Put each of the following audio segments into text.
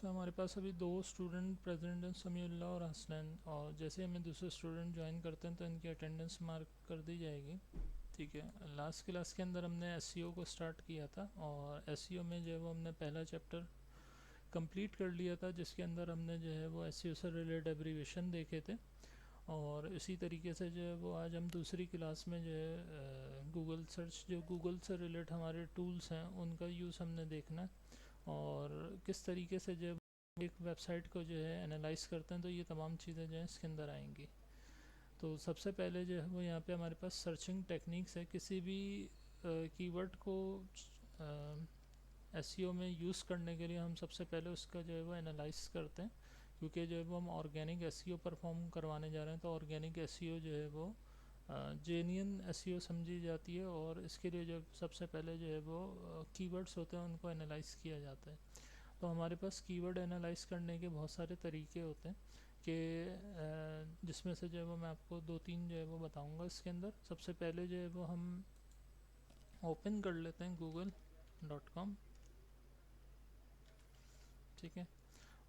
में हमारे पास अभी 2 स्टूडेंट प्रेजेंट हैं, समीउल्लाह और हसनैन, और जैसे हमें दूसरे स्टूडेंट ज्वाइन करते हैं तो इनकी अटेंडेंस मार्क कर दी जाएगी। ठीक है, लास्ट क्लास के अंदर हमने एसईओ को स्टार्ट किया था और एसईओ में जो है वो हमने पहला चैप्टर कंप्लीट कर लिया था, जिसके अंदर हमने जो है वो एसईओ से रिलेटेड एब्रीविएशन देखे थे। और इसी तरीके से जो है वो आज हम दूसरी क्लास में जो है गूगल सर्च, जो गूगल से रिलेटेड हमारे टूल्स हैं उनका यूज़ हमने देखना है और किस तरीके से जो है एक वेबसाइट को जो है एनालाइज करते हैं, तो ये तमाम चीज़ें जो हैं इसके अंदर आएंगी। तो सबसे पहले जो है वो यहाँ पे हमारे पास सर्चिंग टेक्निक्स है। किसी भी कीवर्ड को एसईओ में यूज़ करने के लिए हम सबसे पहले उसका जो है वो एनालाइज करते हैं, क्योंकि जो है वो हम ऑर्गेनिक एसईओ परफॉर्म करवाने जा रहे हैं। तो ऑर्गेनिक एसईओ जो है वो जेन्युइन एसईओ समझी जाती है और इसके लिए जो सबसे पहले जो है वो कीवर्ड्स होते हैं उनको एनालाइज किया जाता है। तो हमारे पास कीवर्ड एनालाइज करने के बहुत सारे तरीके होते हैं कि जिसमें से जो है वो मैं आपको 2-3 जो है वो बताऊंगा इसके अंदर। सबसे पहले जो है वो हम ओपन कर लेते हैं google.com। ठीक है,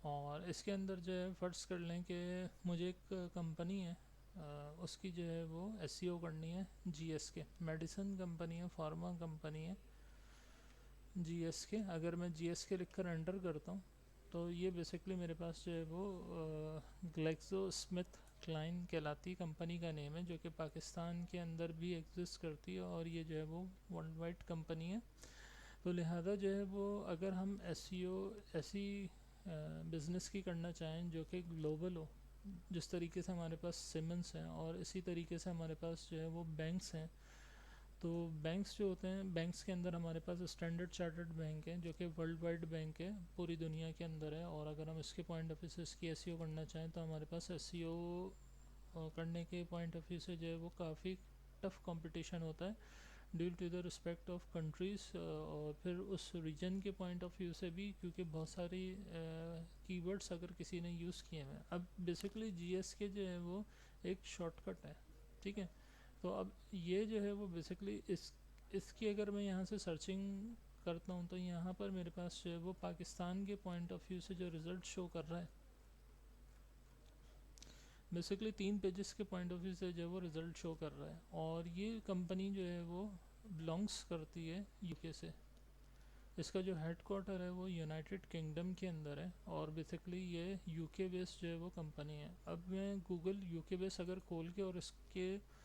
और इसके अंदर जो है फ़र्ज़ कर लें कि मुझे एक कंपनी है, उसकी जो है वो एसईओ करनी है। जीएसके मेडिसिन कंपनी है, फार्मा कंपनी है जीएसके। अगर मैं जीएसके लिखकर एंटर करता हूँ तो ये बेसिकली मेरे पास जो है वो ग्लेक्सो स्मिथ क्लाइन कहलाती कंपनी का नेम है, जो कि पाकिस्तान के अंदर भी एग्जिस्ट करती है और ये जो है वो वर्ल्ड वाइड कंपनी है। तो लिहाजा जो है वो अगर हम एसईओ ऐसी बिज़नेस की करना चाहें जो कि ग्लोबल हो, जिस तरीके से हमारे पास सिमंस हैं और इसी तरीके से हमारे पास जो है वो बैंक्स हैं। तो बैंक्स जो होते हैं, बैंक्स के अंदर हमारे पास स्टैंडर्ड चार्टर्ड बैंक है जो कि वर्ल्ड वाइड बैंक है, पूरी दुनिया के अंदर है। और अगर हम इसके पॉइंट ऑफ व्यू से इसकी एसईओ करना चाहें तो हमारे पास एसईओ करने के पॉइंट ऑफ व्यू से जो है वो काफ़ी टफ कंपटीशन होता है due to the respect of countries, और फिर उस रीजन के पॉइंट ऑफ व्यू से भी, क्योंकि बहुत सारी कीवर्ड्स अगर किसी ने यूज़ किए हैं। अब बेसिकली जीएसके जो है वो एक शॉर्टकट है। ठीक है, तो अब ये जो है वो बेसिकली इसकी अगर मैं यहाँ से सर्चिंग करता हूँ तो यहाँ पर मेरे पास जो है वो पाकिस्तान के पॉइंट ऑफ व्यू से जो रिज़ल्ट शो कर रहा है, बेसिकली 3 पेजेस के पॉइंट ऑफ व्यू से जो है वो रिज़ल्ट शो कर रहा है। और ये कंपनी जो है वो बिलोंग्स करती है यूके से। इसका जो हेड क्वार्टर है वो यूनाइटेड किंगडम के अंदर है और बेसिकली ये यूके बेस्ड जो है वो कंपनी है। अब मैं गूगल यूके बेस अगर खोल के और इसके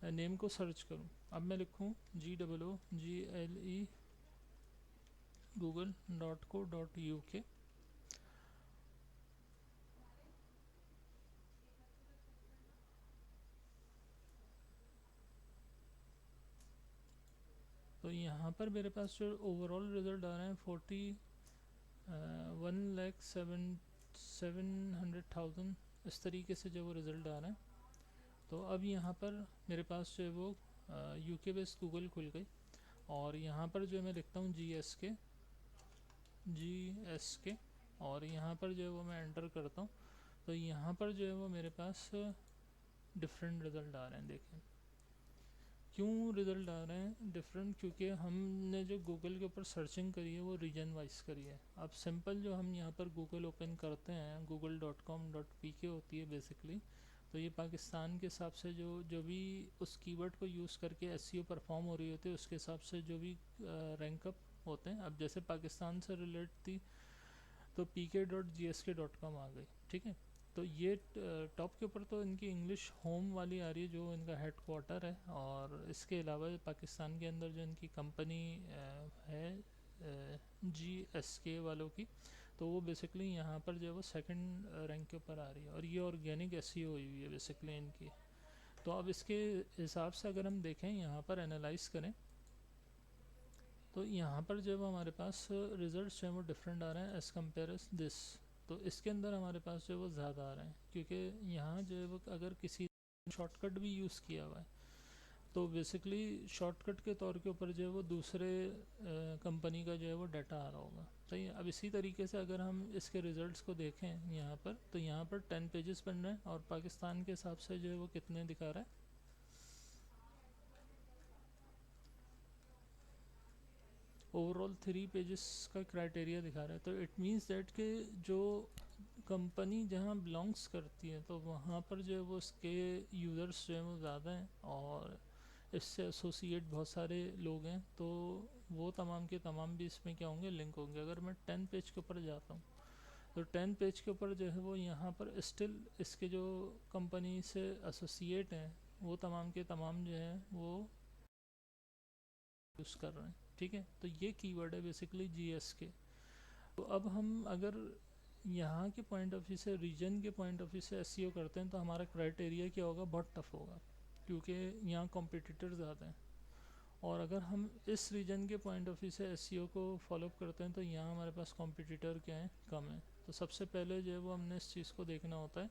नेम को सर्च करूं, अब मैं लिखूं GOOGLE google.co.uk। तो यहाँ पर मेरे पास जो ओवरऑल रिज़ल्ट आ रहे हैं 1,07,700,000 इस तरीके से जो वो रिज़ल्ट आ रहे हैं। तो अब यहाँ पर मेरे पास जो है वो यूके बेस्ड गूगल खुल गई और यहाँ पर जो मैं लिखता हूँ जी एस के और यहाँ पर जो है वो मैं एंटर करता हूँ तो यहाँ पर जो है वो मेरे पास डिफरेंट रिज़ल्ट आ रहे हैं। देखें क्यों रिज़ल्ट आ रहे हैं डिफरेंट, क्योंकि हमने जो गूगल के ऊपर सर्चिंग करी है वो रीजन वाइज करी है। अब सिंपल जो हम यहाँ पर गूगल ओपन करते हैं google.com.pk होती है बेसिकली। तो ये पाकिस्तान के हिसाब से जो जो भी उस कीवर्ड को यूज़ करके एसईओ परफॉर्म हो रही होती है उसके हिसाब से जो भी रैंकअप होते हैं। अब जैसे पाकिस्तान से रिलेट थी तो pk.gsk.com आ गई। ठीक है, तो ये टॉप के ऊपर तो इनकी इंग्लिश होम वाली आ रही है जो इनका हेड क्वार्टर है, और इसके अलावा पाकिस्तान के अंदर जो इनकी कंपनी है GSK वालों की, तो वो बेसिकली यहाँ पर जो है वो सेकंड रैंक के ऊपर आ रही है और ये ऑर्गेनिक एसईओ हुई हुई है बेसिकली इनकी। तो अब इसके हिसाब से अगर हम देखें यहाँ पर एनालाइज करें तो यहाँ पर जो है हमारे पास रिजल्ट्स जो है वो डिफरेंट आ रहे हैं एज़ कम्पेयर दिस। तो इसके अंदर हमारे पास जो है वो ज़्यादा आ रहे हैं, क्योंकि यहाँ जो है वो अगर किसी शॉर्टकट भी यूज़ किया हुआ है तो बेसिकली शॉर्टकट के तौर के ऊपर जो है वो दूसरे कंपनी का जो है वो डाटा आ रहा होगा। सही है, अब इसी तरीके से अगर हम इसके रिज़ल्ट्स को देखें यहाँ पर तो यहाँ पर 10 पेजेस बन रहे हैं और पाकिस्तान के हिसाब से जो है वो कितने दिखा रहा है, ओवरऑल 3 पेजेस का क्राइटेरिया दिखा रहा है। तो इट मीन्स दैट कि जो कंपनी जहाँ बिलोंग्स करती है तो वहाँ पर जो है वो उसके यूज़र्स जो हैं वो ज़्यादा हैं और इससे एसोसिएट बहुत सारे लोग हैं, तो वो तमाम के तमाम भी इसमें क्या होंगे, लिंक होंगे। अगर मैं 10 पेज के ऊपर जाता हूँ तो 10 पेज के ऊपर जो है वो यहाँ पर स्टिल इसके जो कंपनी से एसोसिएट हैं वो तमाम के तमाम जो है वो यूज़ कर रहे हैं। ठीक है, तो ये कीवर्ड है बेसिकली जीएस के। तो अब हम अगर यहाँ के पॉइंट ऑफ व्यू से, रीजन के पॉइंट ऑफ व्यू से एसईओ करते हैं तो हमारा क्राइटेरिया क्या होगा, बहुत टफ होगा क्योंकि यहाँ कॉम्पिटिटर ज़्यादा हैं। और अगर हम इस रीजन के पॉइंट ऑफ व्यू से एसईओ को फॉलोअप करते हैं तो यहाँ हमारे पास कॉम्पिटिटर क्या है, कम है। तो सबसे पहले जो है वो हमने इस चीज़ को देखना होता है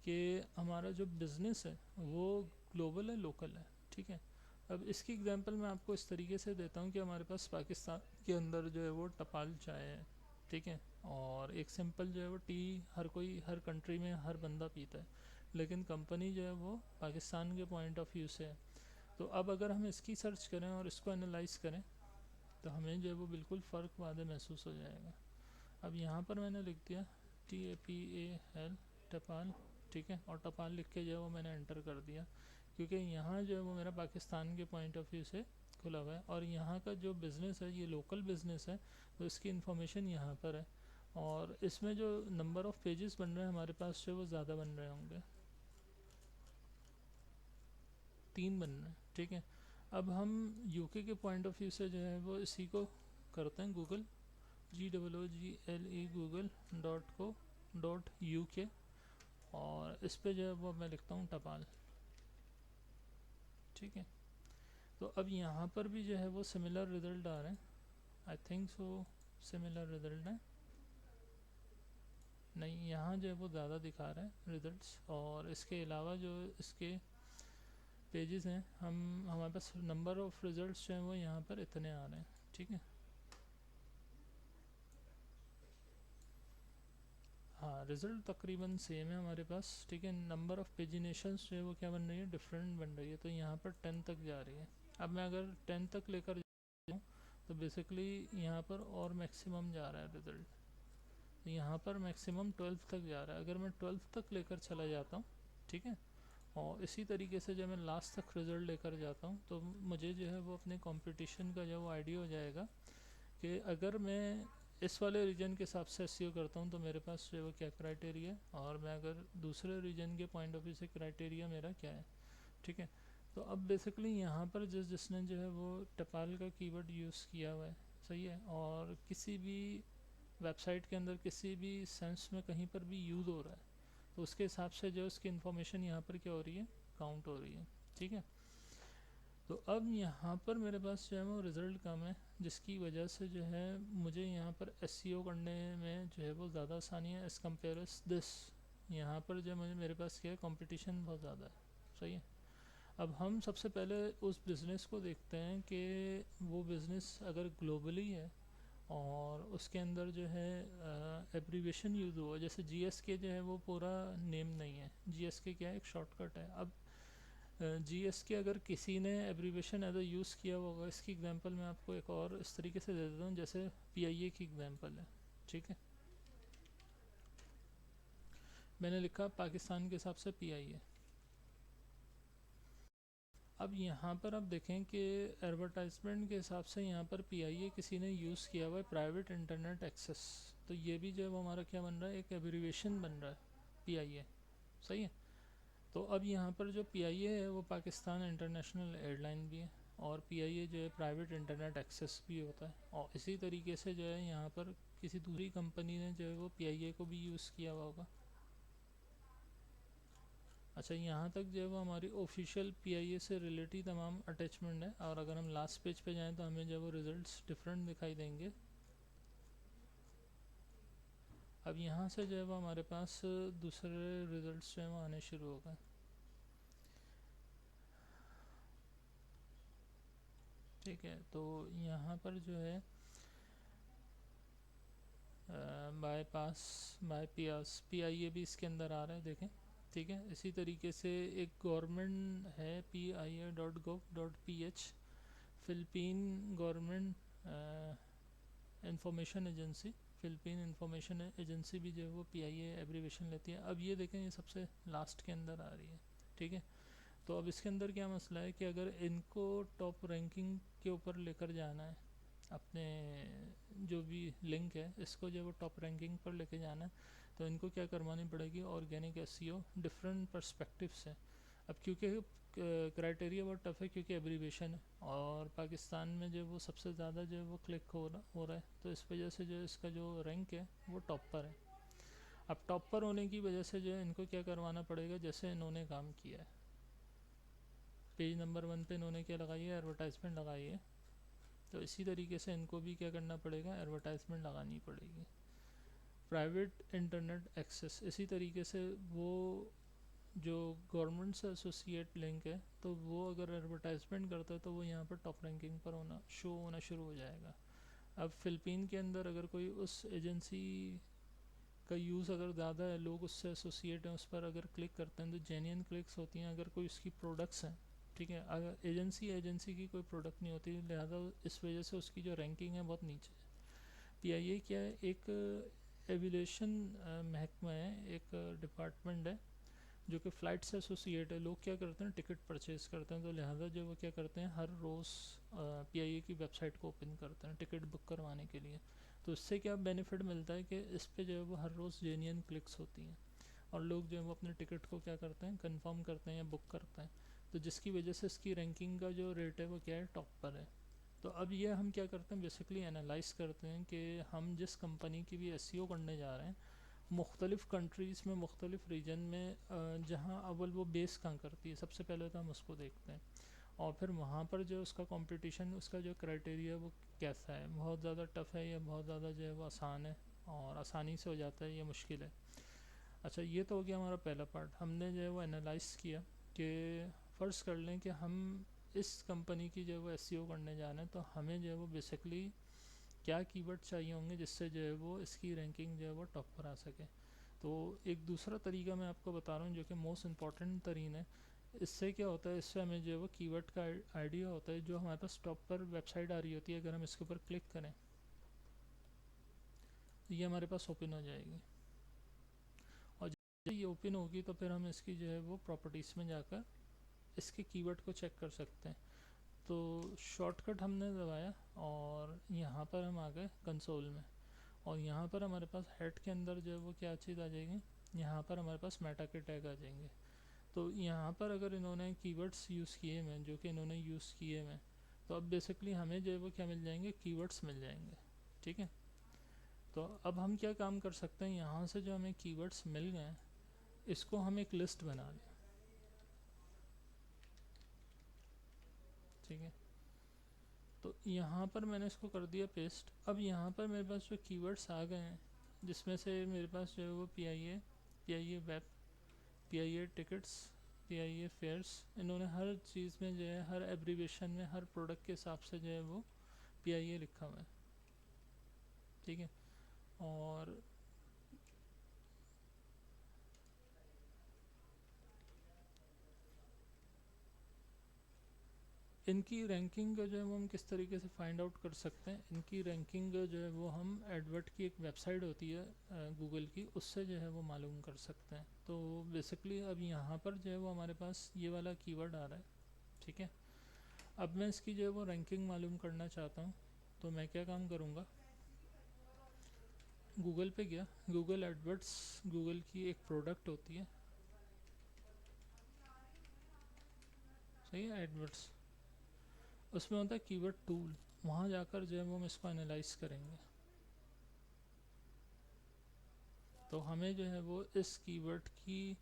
कि हमारा जो बिज़नेस है वो ग्लोबल है, लोकल है। ठीक है, अब इसकी एग्जांपल मैं आपको इस तरीके से देता हूँ कि हमारे पास पाकिस्तान के अंदर जो है वो टपाल चाय है। ठीक है, और एक सिंपल जो है वो टी हर कोई, हर कंट्री में हर बंदा पीता है, लेकिन कंपनी जो है वो पाकिस्तान के पॉइंट ऑफ व्यू से है। तो अब अगर हम इसकी सर्च करें और इसको एनालाइज करें तो हमें जो है वो बिल्कुल फ़र्क वादे महसूस हो जाएगा। अब यहाँ पर मैंने लिख दिया TAPAL टपाल। ठीक है, और टपाल लिख के जो है वो मैंने एंटर कर दिया क्योंकि यहाँ जो है वो मेरा पाकिस्तान के पॉइंट ऑफ व्यू से खुला हुआ है और यहाँ का जो बिज़नेस है ये लोकल बिज़नेस है, तो इसकी इन्फॉर्मेशन यहाँ पर है। और इसमें जो नंबर ऑफ़ पेजेस बन रहे हैं हमारे पास जो वो ज़्यादा बन रहे होंगे, 3 बन रहे हैं। ठीक है, अब हम यूके के पॉइंट ऑफ व्यू से जो है वो इसी को करते हैं, गूगल GOOGLE google.co.uk और इस पे जो है वो मैं लिखता हूँ टपाल। ठीक है, तो अब यहाँ पर भी जो है वो सिमिलर रिज़ल्ट आ रहे हैं, I think so similar result है। नहीं, यहाँ जो है वो ज़्यादा दिखा रहा है रिज़ल्ट्स, और इसके अलावा जो इसके पेजेस हैं, हमारे पास नंबर ऑफ़ रिज़ल्ट्स जो हैं वो यहाँ पर इतने आ रहे हैं। ठीक है, हाँ रिज़ल्ट तकरीबन सेम है हमारे पास। ठीक है, नंबर ऑफ़ पेजिनेशंस जो है वो क्या बन रही है, डिफरेंट बन रही है। तो यहाँ पर 10 तक जा रही है। अब मैं अगर 10 तक लेकर जाऊँ तो बेसिकली यहाँ पर और मैक्सिमम जा रहा है रिज़ल्ट, तो यहाँ पर मैक्सिमम 12 तक जा रहा है। अगर मैं 12 तक लेकर चला जाता हूँ, ठीक है, और इसी तरीके से जब मैं लास्ट तक रिज़ल्ट लेकर जाता हूँ तो मुझे जो है वो अपने कंपटीशन का जो वो आइडिया हो जाएगा कि अगर मैं इस वाले रीजन के हिसाब से एसईओ करता हूँ तो मेरे पास जो है वो क्या क्राइटेरिया है, और मैं अगर दूसरे रीजन के पॉइंट ऑफ व्यू से क्राइटेरिया मेरा क्या है। ठीक है, तो अब बेसिकली यहाँ पर जिसने जो है वो टपाल का कीवर्ड यूज़ किया हुआ है, सही है, और किसी भी वेबसाइट के अंदर किसी भी सेंस में कहीं पर भी यूज़ हो रहा है तो उसके हिसाब से जो उसकी इन्फॉर्मेशन यहाँ पर क्या हो रही है, काउंट हो रही है। ठीक है, तो अब यहाँ पर मेरे पास जो है वो रिज़ल्ट कम है, जिसकी वजह से जो है मुझे यहाँ पर एसईओ करने में जो है वो ज़्यादा आसानी है एज़ कम्पेयर दिस। यहाँ पर जो मुझे मेरे पास क्या है, कंपटीशन बहुत ज़्यादा है। सही है, अब हम सबसे पहले उस बिज़नेस को देखते हैं कि वो बिज़नेस अगर ग्लोबली है और उसके अंदर जो है एब्रीवेशन यूज़ हुआ, जैसे जीएसके जो है वो पूरा नेम नहीं है, जीएसके क्या है, एक शॉर्टकट है। अब जीएसके अगर किसी ने एब्रीवेशन एज यूज़ किया होगा, इसकी एग्जांपल मैं आपको एक और इस तरीके से दे देता हूँ, जैसे पीआईए की एग्जांपल है। ठीक है, मैंने लिखा पाकिस्तान के हिसाब से पीआईए। अब यहाँ पर आप देखें कि एडवर्टाइजमेंट के हिसाब से यहाँ पर पीआईए किसी ने यूज़ किया हुआ है, प्राइवेट इंटरनेट एक्सेस। तो ये भी जो है वो हमारा क्या बन रहा है, एक एब्रीवेशन बन रहा है पीआईए। सही है, तो अब यहाँ पर जो पीआईए है वो पाकिस्तान इंटरनेशनल एयरलाइन भी है, और पीआईए जो है प्राइवेट इंटरनेट एक्सेस भी होता है। और इसी तरीके से जो है यहाँ पर किसी दूसरी कंपनी ने जो है वो पीआईए को भी यूज़ किया हुआ होगा। अच्छा, यहाँ तक जो है वो हमारी ऑफिशियल पीआईए से रिलेटेड तमाम अटैचमेंट है, और अगर हम लास्ट पेज पे जाएँ तो हमें जो है वो रिज़ल्ट्स डिफरेंट दिखाई देंगे। अब यहाँ से जो है वो हमारे पास दूसरे रिज़ल्ट्स जो हैं वो आने शुरू हो गए। ठीक है, तो यहाँ पर जो है बाईपास बाई पीआईए भी इसके अंदर आ रहा है, देखें। ठीक है, इसी तरीके से एक गवर्नमेंट है PIA.gov.ph, Philippine government information agency, Philippine information agency भी जो है वो PIA एब्रीवेशन लेती है। अब ये देखें, ये सबसे लास्ट के अंदर आ रही है, ठीक है। तो अब इसके अंदर क्या मसला है कि अगर इनको टॉप रैंकिंग के ऊपर लेकर जाना है, अपने जो भी लिंक है इसको जो है वो टॉप रैंकिंग पर लेके जाना है, तो इनको क्या करवानी पड़ेगी, ऑर्गेनिक SEO डिफरेंट पर्सपेक्टिव से। अब क्योंकि क्राइटेरिया बहुत टफ है, क्योंकि एब्रीवेशन है और पाकिस्तान में जो वो सबसे ज़्यादा जो है वो क्लिक हो रहा है, तो इस वजह से जो इसका जो रैंक है वो टॉप पर है। अब टॉप पर होने की वजह से जो है इनको क्या करवाना पड़ेगा, जैसे इन्होंने काम किया है, पेज नंबर 1 पे इन्होंने क्या लगाई है, एडवर्टाइजमेंट लगाई है, तो इसी तरीके से इनको भी क्या करना पड़ेगा, एडवर्टाइजमेंट लगानी पड़ेगी। प्राइवेट इंटरनेट एक्सेस, इसी तरीके से वो जो गवर्नमेंट से एसोसिएट लिंक है, तो वो अगर एडवर्टाइजमेंट करता है तो वो यहाँ पर टॉप रैंकिंग पर शो होना शुरू हो जाएगा। अब फ़िलिपीन के अंदर अगर कोई उस एजेंसी का यूज़ अगर ज़्यादा है, लोग उससे एसोसिएट हैं, उस पर अगर क्लिक करते हैं तो जेन्युइन क्लिक्स होती हैं। अगर कोई उसकी प्रोडक्ट्स हैं, ठीक है, अगर एजेंसी की कोई प्रोडक्ट नहीं होती, लिहाजा इस वजह से उसकी जो रैंकिंग है बहुत नीचे है। PIA क्या है, एक एविएशन महकमा है, एक डिपार्टमेंट है जो कि फ़्लाइट से एसोसिएट है। लोग क्या करते हैं, टिकट परचेज़ करते हैं, तो लिहाजा जो वो क्या करते हैं, हर रोज़ PIA की वेबसाइट को ओपन करते हैं टिकट बुक करवाने के लिए। तो इससे क्या बेनिफिट मिलता है कि इस पे जो है वो हर रोज़ जेन्युइन क्लिक्स होती हैं और लोग जो है वो अपने टिकट को क्या करते हैं, कंफर्म करते हैं या बुक करते हैं, तो जिसकी वजह से इसकी रैंकिंग का जो रेट है वो क्या है, टॉप पर है। तो अब ये हम क्या करते हैं, बेसिकली एनालाइज करते हैं कि हम जिस कंपनी की भी SEO करने जा रहे हैं, मुख्तलिफ़ कंट्रीज़ में, मुख्तलिफ़ रीजन में, जहाँ अव्वल वो बेस कहाँ करती है, सबसे पहले तो हम उसको देखते हैं। और फिर वहाँ पर जो उसका कंपटीशन, उसका जो क्राइटेरिया वो कैसा है, बहुत ज़्यादा टफ़ है या बहुत ज़्यादा जो है वो आसान है और आसानी से हो जाता है या मुश्किल है। अच्छा, ये तो हो गया हमारा पहला पार्ट। हमने जो है वो एनालाइज़ किया कि फ़र्ज़ कर लें कि हम इस कंपनी की जो है वो SEO करने जा रहे हैं, तो हमें जो है वो बेसिकली क्या कीवर्ड चाहिए होंगे जिससे जो है वो इसकी रैंकिंग जो है वो टॉप पर आ सके। तो एक दूसरा तरीका मैं आपको बता रहा हूँ जो कि मोस्ट इम्पॉर्टेंट तरीन है। इससे क्या होता है, इससे हमें जो है वो कीवर्ड का आइडिया होता है। जो हमारे पास टॉप पर वेबसाइट आ रही होती है, अगर हम इसके ऊपर क्लिक करें तो ये हमारे पास ओपन हो जाएगी, और जब ये ओपन होगी तो फिर हम इसकी जो है वो प्रॉपर्टीज़ में जाकर इसके कीवर्ड को चेक कर सकते हैं। तो शॉर्टकट हमने दबाया और यहाँ पर हम आ गए कंसोल में, और यहाँ पर हमारे पास हेड के अंदर जो है वो क्या चीज़ आ जाएगी, यहाँ पर हमारे पास मेटा के टैग आ जाएंगे। तो यहाँ पर अगर इन्होंने कीवर्ड्स यूज़ किए हैं जो कि इन्होंने यूज़ किए हैं, तो अब बेसिकली हमें जो है वो क्या मिल जाएंगे, कीवर्ड्स मिल जाएंगे, ठीक है। तो अब हम क्या काम कर सकते हैं, यहाँ से जो हमें कीवर्ड्स मिल गए हैं इसको हम एक लिस्ट बना लें, ठीक है। तो यहाँ पर मैंने इसको कर दिया पेस्ट। अब यहाँ पर मेरे पास जो कीवर्ड्स आ गए हैं, जिसमें से मेरे पास जो है वो PIA web, PIA tickets, PIA fares, इन्होंने हर चीज़ में जो है, हर एब्रीवेशन में, हर प्रोडक्ट के हिसाब से जो है वो PIA लिखा हुआ है, ठीक है। और इनकी रैंकिंग जो है वो हम किस तरीके से फाइंड आउट कर सकते हैं, इनकी रैंकिंग जो है वो हम एडवर्ट की एक वेबसाइट होती है गूगल की, उससे जो है वो मालूम कर सकते हैं। तो बेसिकली अब यहाँ पर जो है वो हमारे पास ये वाला कीवर्ड आ रहा है, ठीक है। अब मैं इसकी जो है वो रैंकिंग मालूम करना चाहता हूँ, तो मैं क्या काम करूँगा, गूगल पे गया, गूगल एडवर्ड्स, गूगल की एक प्रोडक्ट होती है, सही है, एडवर्ड्स, उसमें होता है कीवर्ड टूल। वहाँ जाकर जो है वो हम इसको एनालाइज करेंगे, तो हमें जो है वो इस कीवर्ड की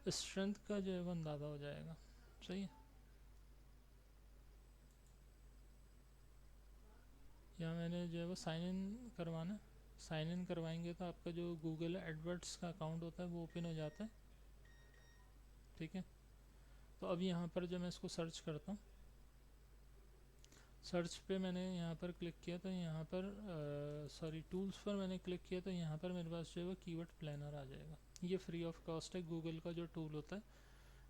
स्ट्रेंथ का जो है वो अंदाज़ा हो जाएगा, सही है। यहाँ मैंने जो है वो साइन इन करवाना, साइन इन करवाएंगे तो आपका जो गूगल एडवर्ड्स का अकाउंट होता है वो ओपन हो जाता है, ठीक है। तो अब यहाँ पर जब मैं इसको सर्च करता हूँ, सर्च पे मैंने यहाँ पर क्लिक किया तो यहाँ पर सॉरी टूल्स पर मैंने क्लिक किया तो यहाँ पर मेरे पास जो है वो कीवर्ड प्लानर आ जाएगा। ये फ्री ऑफ कॉस्ट है, गूगल का जो टूल होता है,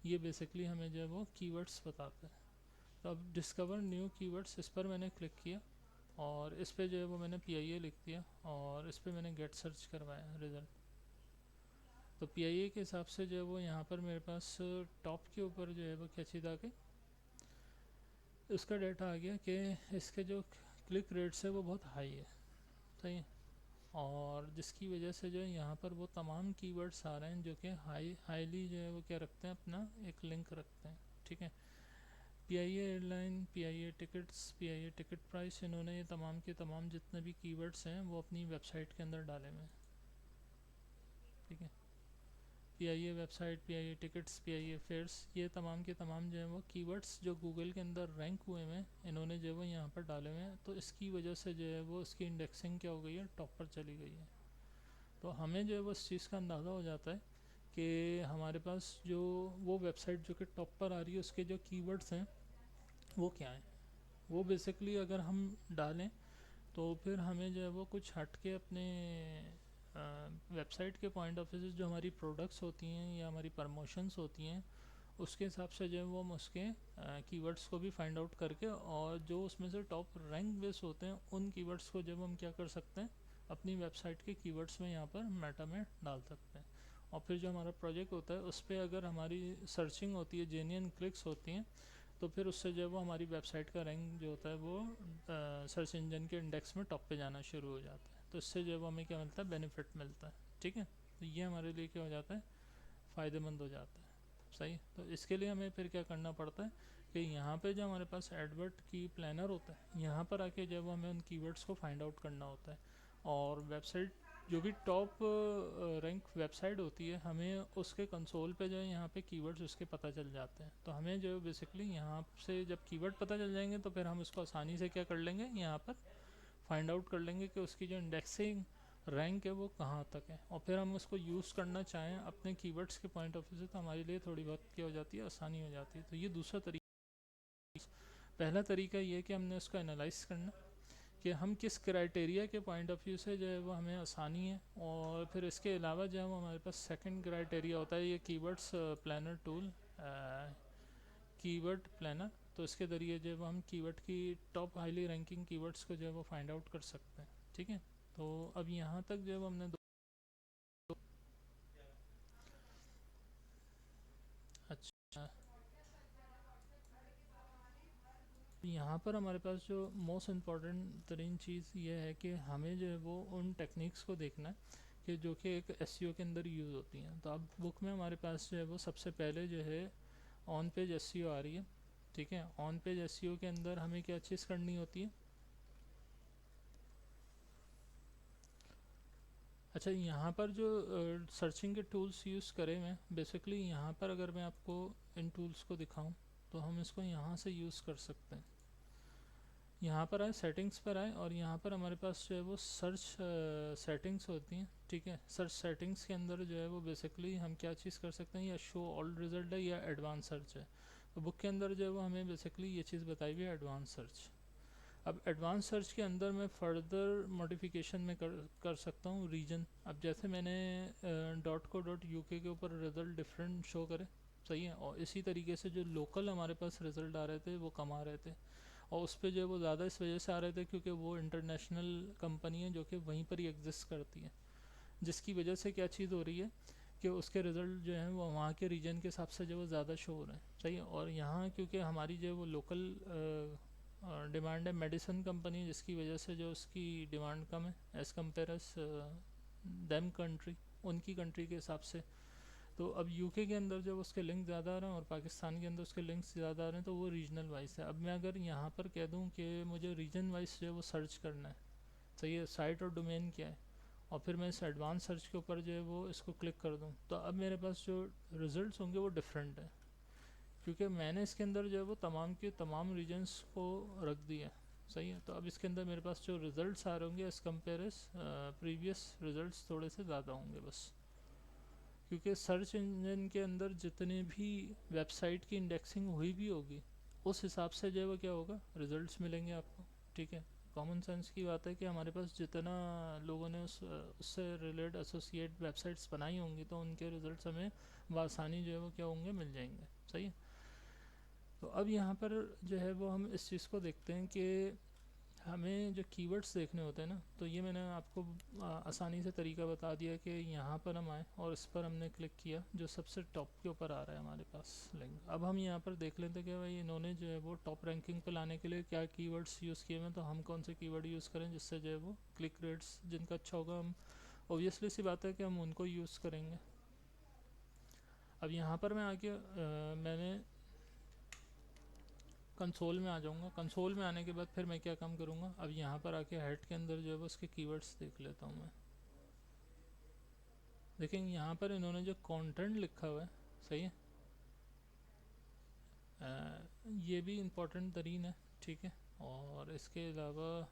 ये बेसिकली हमें जो है वो कीवर्ड्स बताता है। तो अब डिस्कवर न्यू कीवर्ड्स, इस पर मैंने क्लिक किया और इस पे जो है वो मैंने PIA लिख दिया और इस पे मैंने गेट सर्च करवाया रिज़ल्ट। तो PIA के हिसाब से जो है वो यहाँ पर मेरे पास टॉप के ऊपर जो है वो क्या चीज़ आ गई, इसका डाटा आ गया कि इसके जो क्लिक रेट्स है वो बहुत हाई है। सही है। और जिसकी वजह से जो है यहाँ पर वो तमाम कीवर्ड्स आ रहे हैं जो कि हाईली जो है वो क्या रखते हैं, अपना एक लिंक रखते हैं। ठीक है। PIA airline, PIA tickets, PIA ticket price, इन्होंने ये तमाम के तमाम जितने भी कीवर्ड्स हैं वो अपनी वेबसाइट के अंदर डाले हुए हैं। ठीक है। PIA website, PIA tickets, PIA fares, ये तमाम के तमाम जो है वो कीवर्ड्स जो गूगल के अंदर रैंक हुए हैं, इन्होंने जो है वो यहाँ पर डाले हुए हैं। तो इसकी वजह से जो है वो इसकी इंडेक्सिंग क्या हो गई है, टॉप पर चली गई है। तो हमें जो है वो इस चीज़ का अंदाज़ा हो जाता है कि हमारे पास जो वो वेबसाइट जो कि टॉप पर आ रही है उसके जो कीवर्ड्स हैं वो क्या हैं। वो बेसिकली अगर हम डालें तो फिर हमें जो है वो कुछ हट के अपने वेबसाइट के पॉइंट ऑफ व्यू से जो हमारी प्रोडक्ट्स होती हैं या हमारी प्रमोशंस होती हैं उसके हिसाब से जो है वो हम उसके कीवर्ड्स को भी फाइंड आउट करके और जो उसमें से टॉप रैंक बेस होते हैं उन कीवर्ड्स को जब हम क्या कर सकते हैं, अपनी वेबसाइट के कीवर्ड्स में यहाँ पर मेटा में डाल सकते हैं। और फिर जो हमारा प्रोजेक्ट होता है उस पर अगर हमारी सर्चिंग होती है, जेन्युइन क्लिक्स होती हैं, तो फिर उससे जो है वो हमारी वेबसाइट का रैंक जो होता है वो सर्च इंजन के इंडेक्स में टॉप पे जाना शुरू हो जाता है। तो इससे जो है वो हमें क्या मिलता है, बेनिफिट मिलता है। ठीक है। तो ये हमारे लिए क्या हो जाता है, फ़ायदेमंद हो जाता है। सही। तो इसके लिए हमें फिर क्या करना पड़ता है कि यहाँ पे जो हमारे पास एडवर्ट की प्लानर होता है, यहाँ पर आके जब हमें उन कीवर्ड्स को फाइंड आउट करना होता है और वेबसाइट जो भी टॉप रैंक वेबसाइट होती है हमें उसके कंसोल पे जो है यहाँ पे कीवर्ड्स उसके पता चल जाते हैं। तो हमें जो बेसिकली यहाँ से जब कीवर्ड पता चल जाएंगे तो फिर हम उसको आसानी से क्या कर लेंगे, यहाँ पर फाइंड आउट कर लेंगे कि उसकी जो इंडेक्सिंग रैंक है वो कहाँ तक है। और फिर हम उसको यूज़ करना चाहें अपने कीवर्ड्स के पॉइंट ऑफ व्यू से तो हमारे लिए थोड़ी बहुत क्या हो जाती है, आसानी हो जाती है। तो ये दूसरा तरीका। पहला तरीका ये है कि हमने उसको एनालाइज करना कि हम किस क्राइटेरिया के पॉइंट ऑफ व्यू से जो है वो हमें आसानी है। और फिर इसके अलावा जो है वो हमारे पास सेकंड क्राइटेरिया होता है ये keywords planner tool, keyword planner. तो इसके ज़रिए जो है वो हम कीवर्ड की टॉप हाईली रैंकिंग कीवर्ड्स को जो है वो फाइंड आउट कर सकते हैं। ठीक है। तो अब यहाँ तक जो है वो हमने अच्छा, यहाँ पर हमारे पास जो मोस्ट इम्पॉर्टेंट तरीन चीज़ ये है कि हमें जो है वो उन टेक्निक्स को देखना है कि जो कि एक एसईओ के अंदर यूज़ होती हैं। तो अब बुक में हमारे पास जो है वो सबसे पहले जो है ऑन पेज एसईओ आ रही है। ठीक है। ऑन पेज एसईओ के अंदर हमें क्या चीज़ करनी होती है। अच्छा, यहाँ पर जो सर्चिंग के टूल्स यूज़ करें मैं बेसिकली यहाँ पर अगर मैं आपको इन टूल्स को दिखाऊं तो हम इसको यहाँ से यूज़ कर सकते हैं। यहाँ पर आए, सेटिंग्स पर आए और यहाँ पर हमारे पास जो है वो सर्च सेटिंग्स होती हैं। ठीक है। सर्च सेटिंग्स के अंदर जो है वो बेसिकली हम क्या चीज़ कर सकते हैं, या शो ऑल रिजल्ट है या एडवांस सर्च है। तो बुक के अंदर जो है वो हमें बेसिकली ये चीज़ बताई हुई है, एडवांस सर्च। अब एडवांस सर्च के अंदर मैं फर्दर मॉडिफिकेशन में कर सकता हूँ रीजन। अब जैसे मैंने .co.uk के ऊपर रिज़ल्ट डिफरेंट शो करे, सही है, और इसी तरीके से जो लोकल हमारे पास रिज़ल्ट आ रहे थे वो कम आ रहे थे। और उस पर जो है वो ज़्यादा इस वजह से आ रहे थे क्योंकि वो इंटरनेशनल कंपनी है जो कि वहीं पर ही एग्जिस्ट करती है, जिसकी वजह से क्या चीज़ हो रही है कि उसके रिज़ल्ट जो हैं वो वहाँ के रीजन के हिसाब से जो वो ज़्यादा शो हो रहे हैं। सही है। और यहाँ क्योंकि हमारी जो है वो लोकल डिमांड है, मेडिसिन कंपनी, जिसकी वजह से जो उसकी डिमांड कम है as compare S them country, उनकी कंट्री के हिसाब से। तो अब यूके के अंदर जब उसके लिंक ज़्यादा आ रहे हैं और पाकिस्तान के अंदर उसके लिंक्स ज़्यादा आ रहे हैं तो वो रीजनल वाइज है। अब मैं अगर यहाँ पर कह दूँ कि मुझे रीजन वाइज जो है वो सर्च करना है, सही है, साइट और डोमेन क्या है, और फिर मैं इस एडवांस सर्च के ऊपर जो है वो इसको क्लिक कर दूँ तो अब मेरे पास जो रिज़ल्ट होंगे वो डिफरेंट है क्योंकि मैंने इसके अंदर जो है वो तमाम के तमाम रीजन्स को रख दिया। सही है। तो अब इसके अंदर मेरे पास जो रिज़ल्ट्स आ रहे होंगे एज़ कम्पेयर प्रीवियस रिज़ल्ट्स थोड़े से ज़्यादा होंगे बस, क्योंकि सर्च इंजन के अंदर जितने भी वेबसाइट की इंडेक्सिंग हुई भी होगी उस हिसाब से जो है वो क्या होगा, रिजल्ट्स मिलेंगे आपको। ठीक है। कॉमन सेंस की बात है कि हमारे पास जितना लोगों ने उससे रिलेटेड एसोसिएट वेबसाइट्स बनाई होंगी तो उनके रिजल्ट्स हमें बआसानी जो है वो क्या होंगे, मिल जाएंगे। सही है। तो अब यहाँ पर जो है वो हम इस चीज़ को देखते हैं कि हमें जो कीवर्ड्स देखने होते हैं ना, तो ये मैंने आपको आसानी से तरीका बता दिया कि यहाँ पर हम आए और इस पर हमने क्लिक किया, जो सबसे टॉप के ऊपर आ रहा है हमारे पास लिंक। अब हम यहाँ पर देख लेते हैं कि भाई इन्होंने जो है वो टॉप रैंकिंग पे लाने के लिए क्या कीवर्ड्स यूज़ किए हैं, तो हम कौन से कीवर्ड यूज़ करें जिससे जो है वो क्लिक रेट्स जिनका अच्छा होगा, हम ऑब्वियसली सी बात है कि हम उनको यूज़ करेंगे। अब यहाँ पर मैं आके मैंने कंसोल में आ जाऊँगा। कंसोल में आने के बाद फिर मैं क्या काम करूँगा, अब यहाँ पर आके हेड के अंदर जो है वो उसके कीवर्ड्स देख लेता हूँ मैं। देखेंगे यहाँ पर इन्होंने जो कंटेंट लिखा हुआ है, सही है, ये भी इम्पोर्टेंट तरीन है, ठीक है। और इसके अलावा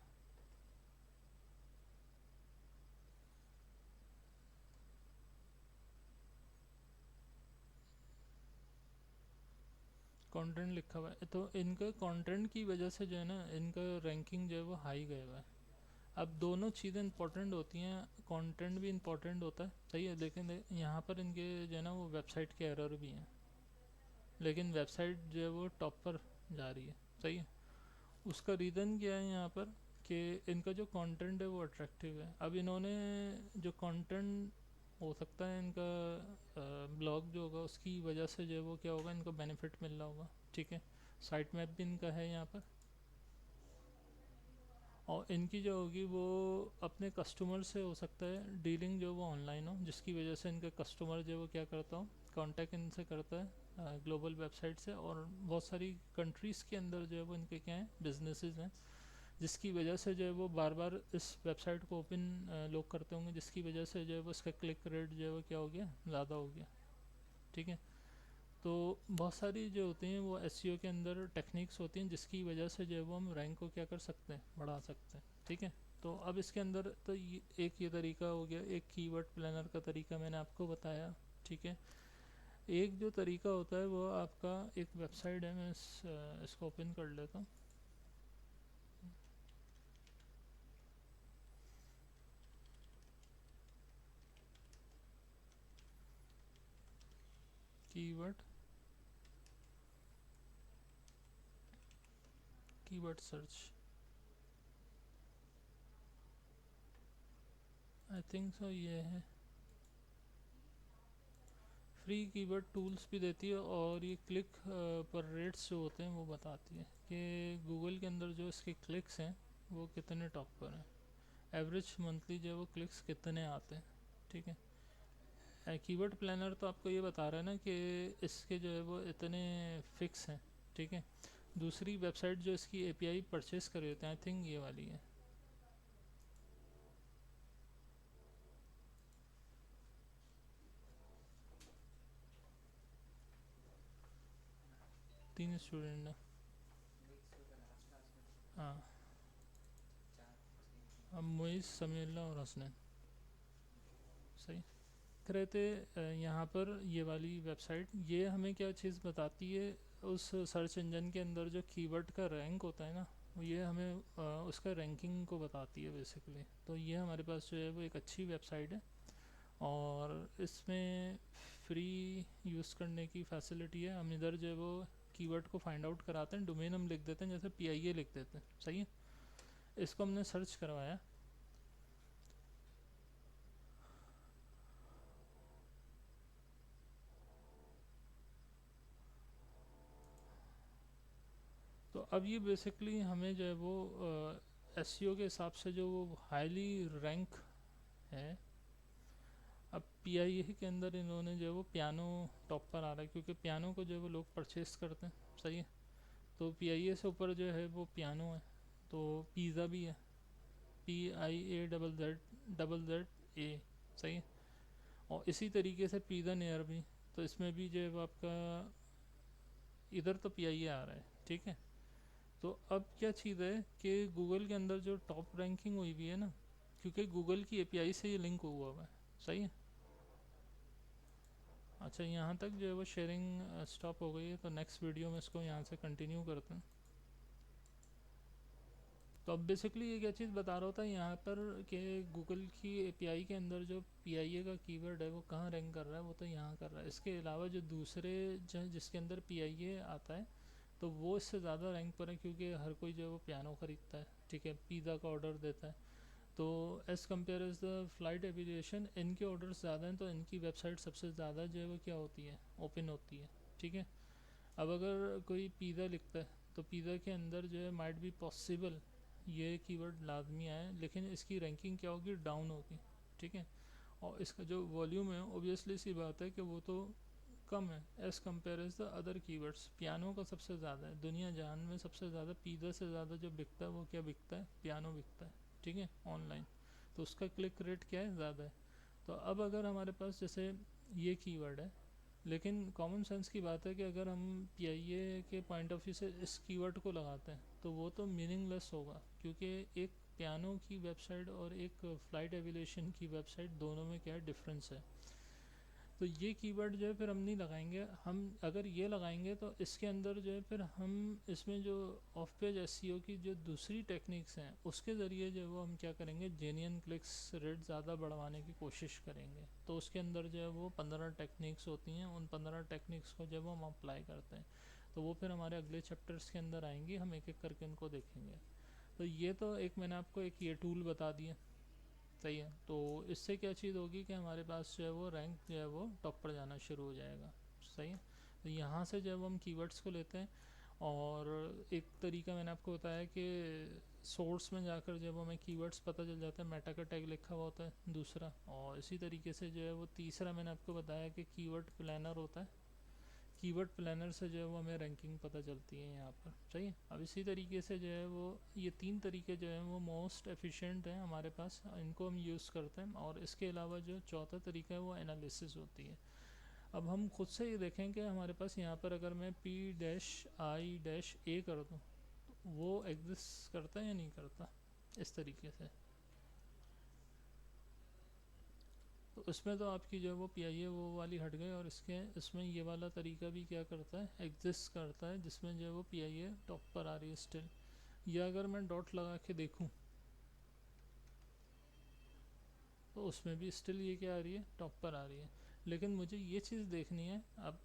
कंटेंट लिखा हुआ है, तो इनका कंटेंट की वजह से जो है ना इनका रैंकिंग जो है वो हाई गया हुआ है। अब दोनों चीज़ें इंपॉर्टेंट होती हैं, कंटेंट भी इंपॉर्टेंट होता है, सही है, लेकिन यहाँ पर इनके जो है ना वो वेबसाइट के एरर भी हैं, लेकिन वेबसाइट जो है वो टॉप पर जा रही है, सही है। उसका रीज़न क्या है यहाँ पर कि इनका जो कंटेंट है वो अट्रैक्टिव है। अब इन्होंने जो कंटेंट हो सकता है इनका ब्लॉग जो होगा उसकी वजह से जो है वो क्या होगा, इनको बेनिफिट मिल रहा होगा, ठीक है। साइट मैप भी इनका है यहाँ पर, और इनकी जो होगी वो अपने कस्टमर से हो सकता है डीलिंग जो वो ऑनलाइन हो, जिसकी वजह से इनके कस्टमर जो वो क्या करता हो, कांटेक्ट इनसे करता है ग्लोबल वेबसाइट से, और बहुत सारी कंट्रीज़ के अंदर जो है वो इनके क्या हैं बिजनेसेस हैं, जिसकी वजह से जो है वो बार बार इस वेबसाइट को ओपन लोग करते होंगे, जिसकी वजह से जो है वो इसका क्लिक रेट जो है वो क्या हो गया, ज़्यादा हो गया, ठीक है। तो बहुत सारी जो होती हैं वो एसईओ के अंदर टेक्निक्स होती हैं, जिसकी वजह से जो है वो हम रैंक को क्या कर सकते हैं, बढ़ा सकते हैं, ठीक है। तो अब इसके अंदर तो ये तरीका हो गया, एक कीवर्ड प्लानर का तरीका मैंने आपको बताया, ठीक है। एक जो तरीका होता है वो आपका एक वेबसाइट है, मैं इसको ओपन कर लेता हूँ। Keyword keyword search, I think so ये है। फ्री कीवर्ड टूल्स भी देती है, और ये क्लिक पर रेट्स जो होते हैं वो बताती है कि गूगल के अंदर जो इसके क्लिक्स हैं वो कितने टॉप पर हैं, एवरेज मंथली जो है वो क्लिक्स कितने आते हैं, ठीक है। कीवर्ड प्लानर तो आपको ये बता रहा है ना कि इसके जो है वो इतने फिक्स हैं, ठीक है। दूसरी वेबसाइट जो इसकी एपीआई परचेस कर रहे होते हैं, आई थिंक ये वाली है, 3 स्टूडेंट है, हाँ, अब मोइस समील्ला और हसनैन, सही। रहे थे यहाँ पर ये वाली वेबसाइट, ये हमें क्या चीज़ बताती है, उस सर्च इंजन के अंदर जो कीवर्ड का रैंक होता है ना, ये हमें उसका रैंकिंग को बताती है बेसिकली। तो ये हमारे पास जो है वो एक अच्छी वेबसाइट है, और इसमें फ्री यूज़ करने की फैसिलिटी है। हम इधर जो है वो कीवर्ड को फाइंड आउट कराते हैं, डोमेन हम लिख देते हैं, जैसे PIA लिख देते हैं, सही है। इसको हमने सर्च करवाया, तो अब ये बेसिकली हमें जो है वो एसईओ के हिसाब से जो वो हाईली रैंक है। अब PIA के अंदर इन्होंने जो है वो पियानो टॉप पर आ रहा है, क्योंकि पियानो को जो है वो लोग परचेस करते हैं, सही है। तो PIA से ऊपर जो है वो पियानो है, तो पिज़्ज़ा भी है, PIAZZA, सही है। और इसी तरीके से पिज़्ज़ा नियर भी, तो इसमें भी जो है वो आपका इधर तो PIA आ रहा है, ठीक है। तो अब क्या चीज़ है कि गूगल के अंदर जो टॉप रैंकिंग हुई भी है ना, क्योंकि गूगल की एपीआई से ये लिंक हुआ हुआ है, सही है। अच्छा, यहाँ तक जो है वो शेयरिंग स्टॉप हो गई है, तो नेक्स्ट वीडियो में इसको यहाँ से कंटिन्यू करते हैं। तो अब बेसिकली ये क्या चीज़ बता रहा होता है यहाँ पर कि गूगल की एपीआई के अंदर जो PIA का कीवर्ड है वो कहाँ रैंक कर रहा है, वो तो यहाँ कर रहा है। इसके अलावा जो दूसरे जो जिसके अंदर PIA आता है, तो वो इससे ज़्यादा रैंक पर है, क्योंकि हर कोई जो है वो पियानो ख़रीदता है, ठीक है, पिज़्ज़ा का ऑर्डर देता है। तो as compare as the flight aviation, इनके ऑर्डर्स ज़्यादा हैं, तो इनकी वेबसाइट सबसे ज़्यादा जो है वो क्या होती है, ओपन होती है। ठीक है, अब अगर कोई पिज़्ज़ा लिखता है तो पिज़्ज़ा के अंदर जो है माइट बी पॉसिबल ये कीवर्ड लाजमी आए, लेकिन इसकी रैंकिंग क्या होगी, डाउन होगी। ठीक है, और इसका जो वॉल्यूम है ऑब्वियसली सी बात है कि वो तो कम है as compare as the other keywords. Piano का सबसे ज़्यादा है, दुनिया जहान में सबसे ज़्यादा पिज़्ज़ा से ज़्यादा जो बिकता है वो क्या बिकता है, पियानो बिकता है। ठीक है, ऑनलाइन, तो उसका क्लिक रेट क्या है, ज़्यादा है। तो अब अगर हमारे पास जैसे ये कीवर्ड है, लेकिन कॉमन सेंस की बात है कि अगर हम पीआईए के पॉइंट ऑफ व्यू से इस कीवर्ड को लगाते हैं तो वो तो मीनिंगलेस होगा, क्योंकि एक पियानो की वेबसाइट और एक फ़्लाइट एविएशन की वेबसाइट दोनों में क्या है, डिफरेंस है। तो ये कीवर्ड जो है फिर हम नहीं लगाएंगे। हम अगर ये लगाएंगे तो इसके अंदर जो है फिर हम इसमें जो ऑफ पेज एसईओ की जो दूसरी टेक्निक्स हैं उसके ज़रिए जो है वो हम क्या करेंगे, जेन्युइन क्लिक्स रेट ज़्यादा बढ़वाने की कोशिश करेंगे। तो उसके अंदर जो है वो 15 टेक्निक्स होती हैं, उन 15 टेक्निक्स को जब हम अप्लाई करते हैं तो वो फिर हमारे अगले चैप्टर्स के अंदर आएंगी, हम एक एक करके उनको देखेंगे। तो ये तो एक मैंने आपको एक ये टूल बता दिया, सही है। तो इससे क्या चीज़ होगी कि हमारे पास जो है वो रैंक जो है वो टॉप पर जाना शुरू हो जाएगा, सही है। तो यहाँ से जब हम कीवर्ड्स को लेते हैं, और एक तरीका मैंने आपको बताया कि सोर्स में जाकर जब हमें कीवर्ड्स पता चल जाता है, मेटा का टैग लिखा हुआ होता है दूसरा, और इसी तरीके से जो है वो तीसरा मैंने आपको बताया कि कीवर्ड प्लानर होता है। कीवर्ड प्लानर से जो है वो हमें रैंकिंग पता चलती है यहाँ पर, सही है। अब इसी तरीके से जो है वो ये 3 तरीके जो हैं वो मोस्ट एफिशिएंट हैं हमारे पास, इनको हम यूज़ करते हैं। और इसके अलावा जो चौथा तरीका है वो एनालिसिस होती है। अब हम खुद से ये देखें कि हमारे पास यहाँ पर अगर मैं P-I-A कर दूँ तो वो एग्जिस्ट करता है या नहीं करता, इस तरीके से। तो उसमें तो आपकी जो है वो पीआईए वो वाली हट गई, और इसमें ये वाला तरीका भी क्या करता है, एग्जिस्ट करता है, जिसमें जो है वो पीआईए टॉप पर आ रही है स्टिल। या अगर मैं डॉट लगा के देखूं तो उसमें भी स्टिल ये क्या आ रही है, टॉप पर आ रही है। लेकिन मुझे ये चीज़ देखनी है। अब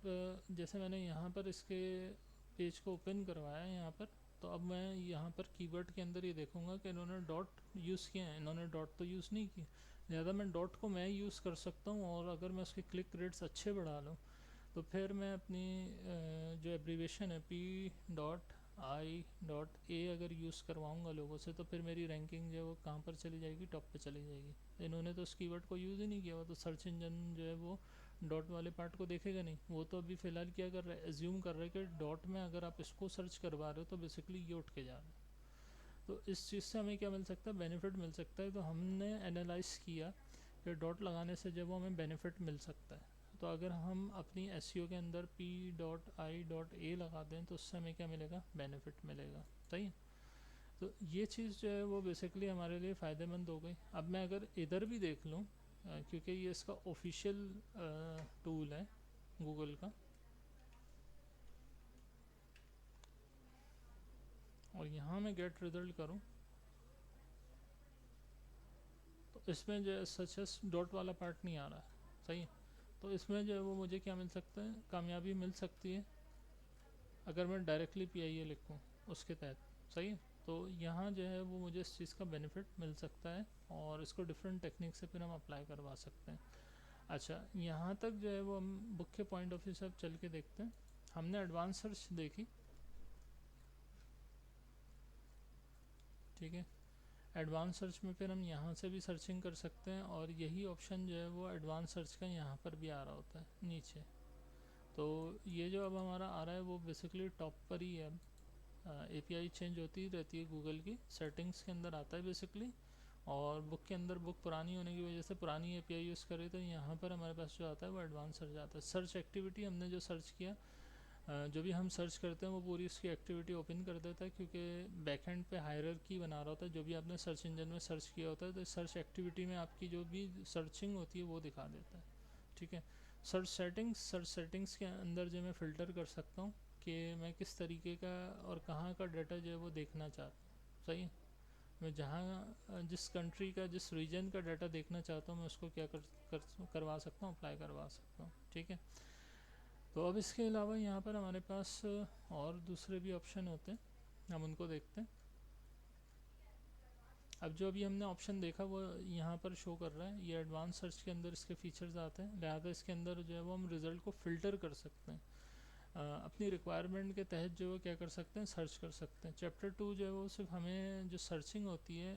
जैसे मैंने यहाँ पर इसके पेज को ओपन करवाया है यहाँ पर, तो अब मैं यहाँ पर कीवर्ड के अंदर ये देखूंगा कि इन्होंने डॉट यूज़ किया है, इन्होंने डॉट तो यूज़ नहीं की। लिहाजा मैं डॉट को मैं यूज़ कर सकता हूँ, और अगर मैं उसके क्लिक रेट्स अच्छे बढ़ा लूँ तो फिर मैं अपनी जो एब्रीवेशन है P.I.A अगर यूज़ करवाऊँगा लोगों से, तो फिर मेरी रैंकिंग जो है वो कहाँ पर चली जाएगी, टॉप पे चली जाएगी। इन्होंने तो उस कीवर्ड को यूज़ ही नहीं किया हुआ, तो सर्च इंजन जो है वो डॉट वाले पार्ट को देखेगा नहीं। वो तो अभी फ़िलहाल क्या कर रहा है, एज्यूम कर रहा है कि डॉट में अगर आप इसको सर्च करवा रहे हो तो बेसिकली ये उठ के जा रहा है। तो इस चीज़ से हमें क्या मिल सकता है, बेनिफिट मिल सकता है। तो हमने एनालाइज किया कि डॉट लगाने से जब वो हमें बेनिफिट मिल सकता है। तो अगर हम अपनी एसईओ के अंदर P.I.A लगा दें तो उससे हमें क्या मिलेगा, बेनिफिट मिलेगा, सही है। तो ये चीज़ जो है वो बेसिकली हमारे लिए फ़ायदेमंद हो गई। अब मैं अगर इधर भी देख लूँ, क्योंकि ये इसका ऑफिशियल टूल है गूगल का, और यहाँ मैं गेट रिजल्ट करूँ तो इसमें जो है सच डॉट वाला पार्ट नहीं आ रहा है, सही है। तो इसमें जो है वो मुझे क्या मिल सकता है, कामयाबी मिल सकती है अगर मैं डायरेक्टली पीआईए लिखूँ उसके तहत, सही है। तो यहाँ जो है वो मुझे इस चीज़ का बेनिफिट मिल सकता है, और इसको डिफरेंट टेक्निक से फिर हम अप्लाई करवा सकते हैं। अच्छा, यहाँ तक जो है वो हम बुक के पॉइंट ऑफ व्यू से अब चल के देखते हैं। हमने एडवांस सर्च देखी, ठीक है। एडवांस सर्च में फिर हम यहाँ से भी सर्चिंग कर सकते हैं, और यही ऑप्शन जो है वो एडवांस सर्च का यहाँ पर भी आ रहा होता है नीचे। तो ये जो अब हमारा आ रहा है वो बेसिकली टॉप पर ही है। एपीआई चेंज होती रहती है गूगल की, सेटिंग्स के अंदर आता है बेसिकली, और बुक के अंदर बुक पुरानी होने की वजह से पुरानी एपीआई यूज़ करे, तो यहाँ पर हमारे पास जो आता है वो एडवांस सर्च आता है। सर्च एक्टिविटी हमने जो सर्च किया, जो भी हम सर्च करते हैं वो पूरी उसकी एक्टिविटी ओपन कर देता है, क्योंकि बैकएंड पे हायरार्की बना रहा होता है। जो भी आपने सर्च इंजन में सर्च किया होता है तो सर्च एक्टिविटी में आपकी जो भी सर्चिंग होती है वो दिखा देता है, ठीक है। सर्च सेटिंग्स के अंदर जो मैं फ़िल्टर कर सकता हूँ कि मैं किस तरीके का और कहाँ का डाटा जो है वो देखना चाहता हूँ, सही है। मैं जहाँ जिस कंट्री का जिस रीजन का डाटा देखना चाहता हूँ मैं उसको क्या करवा सकता हूँ, अप्लाई करवा सकता हूँ, ठीक है। तो अब इसके अलावा यहाँ पर हमारे पास और दूसरे भी ऑप्शन होते हैं, हम उनको देखते हैं। अब जो अभी हमने ऑप्शन देखा वो यहाँ पर शो कर रहा है, ये एडवांस सर्च के अंदर इसके फीचर्स आते हैं, लिहाजा इसके अंदर जो है वो हम रिज़ल्ट को फ़िल्टर कर सकते हैं। अपनी रिक्वायरमेंट के तहत जो है क्या कर सकते हैं, सर्च कर सकते हैं। चैप्टर 2 जो है वो सिर्फ हमें जो सर्चिंग होती है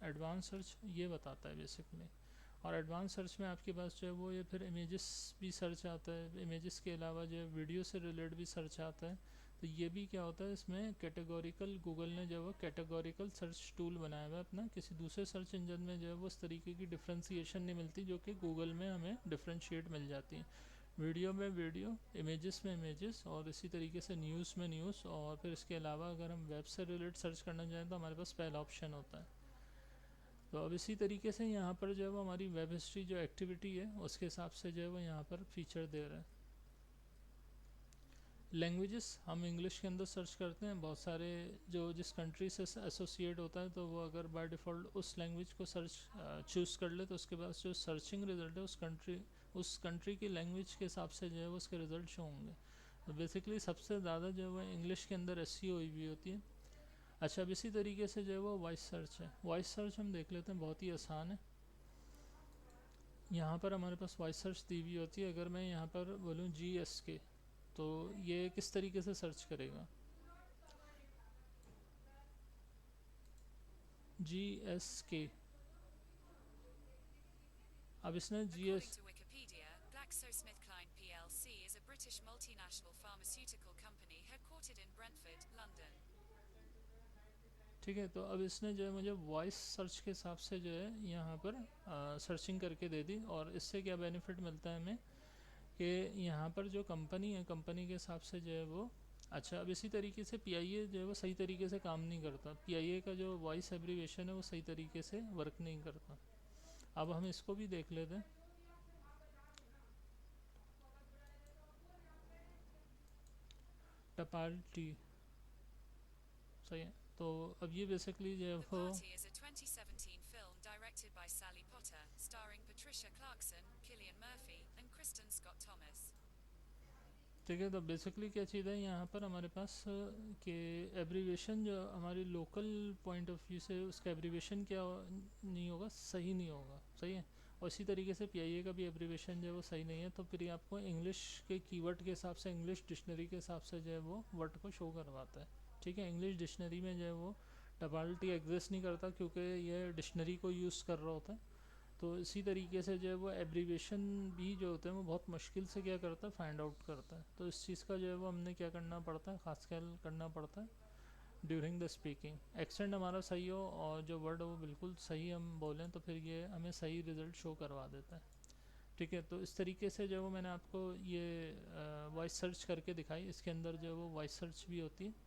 एडवांस सर्च ये बताता है बेसिकली। और एडवांस सर्च में आपके पास जो है वो ये फिर इमेजेस भी सर्च आता है, इमेजेस के अलावा जो है वीडियो से रिलेटेड भी सर्च आता है। तो ये भी क्या होता है, इसमें कैटेगोरिकल, गूगल ने जो है वो कैटेगोरिकल सर्च टूल बनाया हुआ है अपना। किसी दूसरे सर्च इंजन में जो है वो इस तरीके की डिफ्रेंसीशन नहीं मिलती जो कि गूगल में हमें डिफ्रेंशिएट मिल जाती है। वीडियो में वीडियो, इमेजेस में इमेजेस, और इसी तरीके से न्यूज़ में न्यूज़। और फिर इसके अलावा अगर हम वेब से रिलेटेड सर्च करना चाहें तो हमारे पास पहला ऑप्शन होता है। तो अब इसी तरीके से यहाँ पर जो है वो हमारी वेब हिस्ट्री जो एक्टिविटी है उसके हिसाब से जो है वो यहाँ पर फीचर दे रहा है। लैंग्वेजेस हम इंग्लिश के अंदर सर्च करते हैं, बहुत सारे जो जिस कंट्री से एसोसिएट होता है तो वो अगर बाय डिफ़ॉल्ट उस लैंग्वेज को सर्च चूज़ कर ले तो उसके पास जो सर्चिंग रिजल्ट है उस कंट्री की लैंग्वेज के हिसाब से जो है वो उसके रिज़ल्ट शो होंगे। तो बेसिकली सबसे ज़्यादा जो है वो इंग्लिश के अंदर एसईओ हुई भी होती है। अच्छा, अब इसी तरीके से जो है वो वॉइस सर्च है। वॉइस सर्च हम देख लेते हैं, बहुत ही आसान है। यहाँ पर हमारे पास वॉइस सर्च दी हुई होती है। अगर मैं यहाँ पर बोलूँ GSK तो ये किस तरीके से सर्च करेगा, GSK। अब इसने According GS to Wikipedia, GlaxoSmithKline plc is a British multinational pharmaceutical company headquartered in Brentford, London. ठीक है, तो अब इसने जो है मुझे वॉइस सर्च के हिसाब से जो है यहाँ पर सर्चिंग करके दे दी। और इससे क्या बेनिफिट मिलता है हमें कि यहाँ पर जो कंपनी है, कंपनी के हिसाब से जो है वो अच्छा। अब इसी तरीके से PIA जो है वो सही तरीके से काम नहीं करता। PIA का जो वॉइस एब्रीवेशन है वो सही तरीके से वर्क नहीं करता। अब हम इसको भी देख लेते हैं। टपाल्टी, सही है। तो अब ये बेसिकली जो है The वो Party is a 2017 film directed by Sally Potter, starring Patricia Clarkson, Cillian Murphy, and Kristen Scott Thomas. ठीक है। तो बेसिकली क्या चीज़ है यहाँ पर हमारे पास कि एब्रीवेशन जो हमारी लोकल पॉइंट ऑफ व्यू से उसका एब्रीवेशन क्या नहीं होगा, सही नहीं होगा, सही है। और इसी तरीके से PIA का भी एब्रीवेशन जो है वो सही नहीं है। तो फिर ये आपको इंग्लिश के कीवर्ड के हिसाब से, इंग्लिश डिक्शनरी के हिसाब से जो है वो वर्ड को शो करवाता है। ठीक है, इंग्लिश डिक्शनरी में जो है वो डबल एग्जिस्ट नहीं करता क्योंकि ये डिक्शनरी को यूज़ कर रहा होता है। तो इसी तरीके से जो है वो एब्रीवेशन भी जो होते हैं वो बहुत मुश्किल से क्या करता है, फाइंड आउट करता है। तो इस चीज़ का जो है वो हमने क्या करना पड़ता है, खास ख्याल करना पड़ता है ड्यूरिंग द स्पीकिंग। एक्सेंट हमारा सही हो और जो वर्ड हो वो बिल्कुल सही हम बोलें तो फिर ये हमें सही रिज़ल्ट शो करवा देता है। ठीक है, तो इस तरीके से जो है वो मैंने आपको ये वॉइस सर्च करके दिखाई। इसके अंदर जो है वो वॉइस सर्च भी होती है।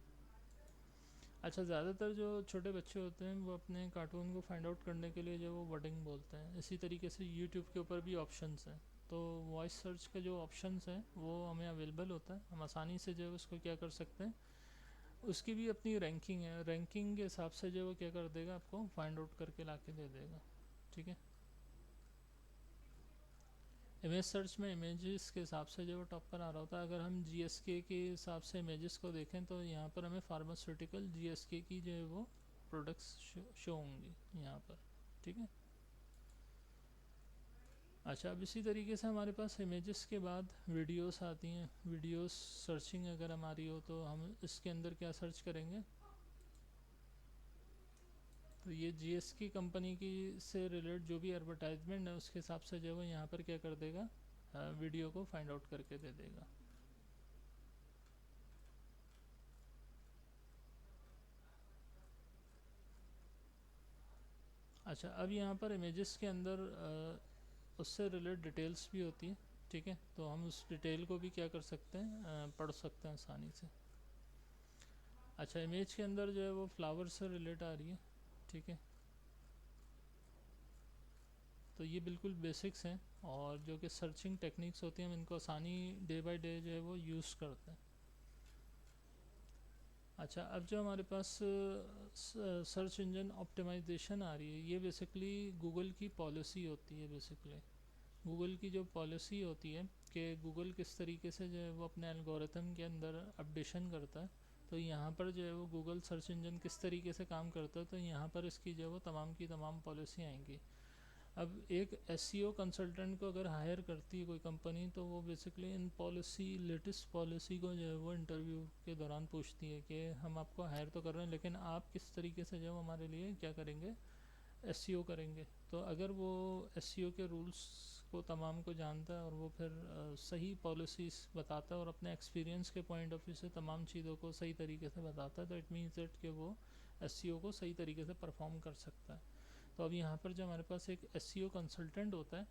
अच्छा, ज़्यादातर जो छोटे बच्चे होते हैं वो अपने कार्टून को फाइंड आउट करने के लिए जो वो वर्डिंग बोलते हैं। इसी तरीके से यूट्यूब के ऊपर भी ऑप्शंस हैं। तो वॉइस सर्च के जो ऑप्शंस हैं वो हमें अवेलेबल होता है, हम आसानी से जो है उसको क्या कर सकते हैं, उसकी भी अपनी रैंकिंग है। रैंकिंग के हिसाब से जो वो क्या कर देगा, आपको फाइंड आउट करके ला के दे देगा। ठीक है, इमेज सर्च में इमेजेस के हिसाब से जो वो टॉप पर आ रहा होता है। अगर हम GSK के हिसाब से इमेजेस को देखें तो यहाँ पर हमें फार्मास्यूटिकल GSK की जो है वो प्रोडक्ट्स शो होंगी यहाँ पर। ठीक है, अच्छा। अब इसी तरीके से हमारे पास इमेजेस के बाद वीडियोस आती हैं। वीडियोस सर्चिंग अगर हमारी हो तो हम इसके अंदर क्या सर्च करेंगे, तो ये GSK कंपनी की से रिलेटेड जो भी एडवर्टाइजमेंट है उसके हिसाब से जो है यहाँ पर क्या कर देगा, वीडियो को फाइंड आउट करके दे देगा। अच्छा, अब यहाँ पर इमेजेस के अंदर उससे रिलेटेड डिटेल्स भी होती है। ठीक है, तो हम उस डिटेल को भी क्या कर सकते हैं, पढ़ सकते हैं आसानी से। अच्छा, इमेज के अंदर जो है वो फ्लावर से रिलेट आ रही है। ठीक है, तो ये बिल्कुल बेसिक्स हैं और जो कि सर्चिंग टेक्निक्स होती हैं हम इनको आसानी डे बाय डे जो है वो यूज़ करते हैं। अच्छा, अब जो हमारे पास सर्च इंजन ऑप्टिमाइजेशन आ रही है, ये बेसिकली गूगल की पॉलिसी होती है। बेसिकली गूगल की जो पॉलिसी होती है कि गूगल किस तरीके से जो है वो अपने एल्गोरिथम के अंदर अपडेशन करता है। तो यहाँ पर जो है वो गूगल सर्च इंजन किस तरीके से काम करता है, तो यहाँ पर इसकी जो है वो तमाम की तमाम पॉलिसी आएंगी। अब एक एसईओ कंसल्टेंट को अगर हायर करती है कोई कंपनी, तो वो basically in policy, latest policy को जो है वो इंटरव्यू के दौरान पूछती है कि हम आपको हायर तो कर रहे हैं, लेकिन आप किस तरीके से जो है हमारे लिए क्या करेंगे, एसईओ करेंगे। तो अगर वो एसईओ के रूल्स को तमाम को जानता है और वो फिर सही पॉलिसीज़ बताता है और अपने एक्सपीरियंस के पॉइंट ऑफ व्यू से तमाम चीज़ों को सही तरीके से बताता है, तो इट मीन्स दैट कि वो एसईओ को सही तरीके से परफॉर्म कर सकता है। तो अब यहाँ पर जो हमारे पास एक एसईओ कंसल्टेंट होता है,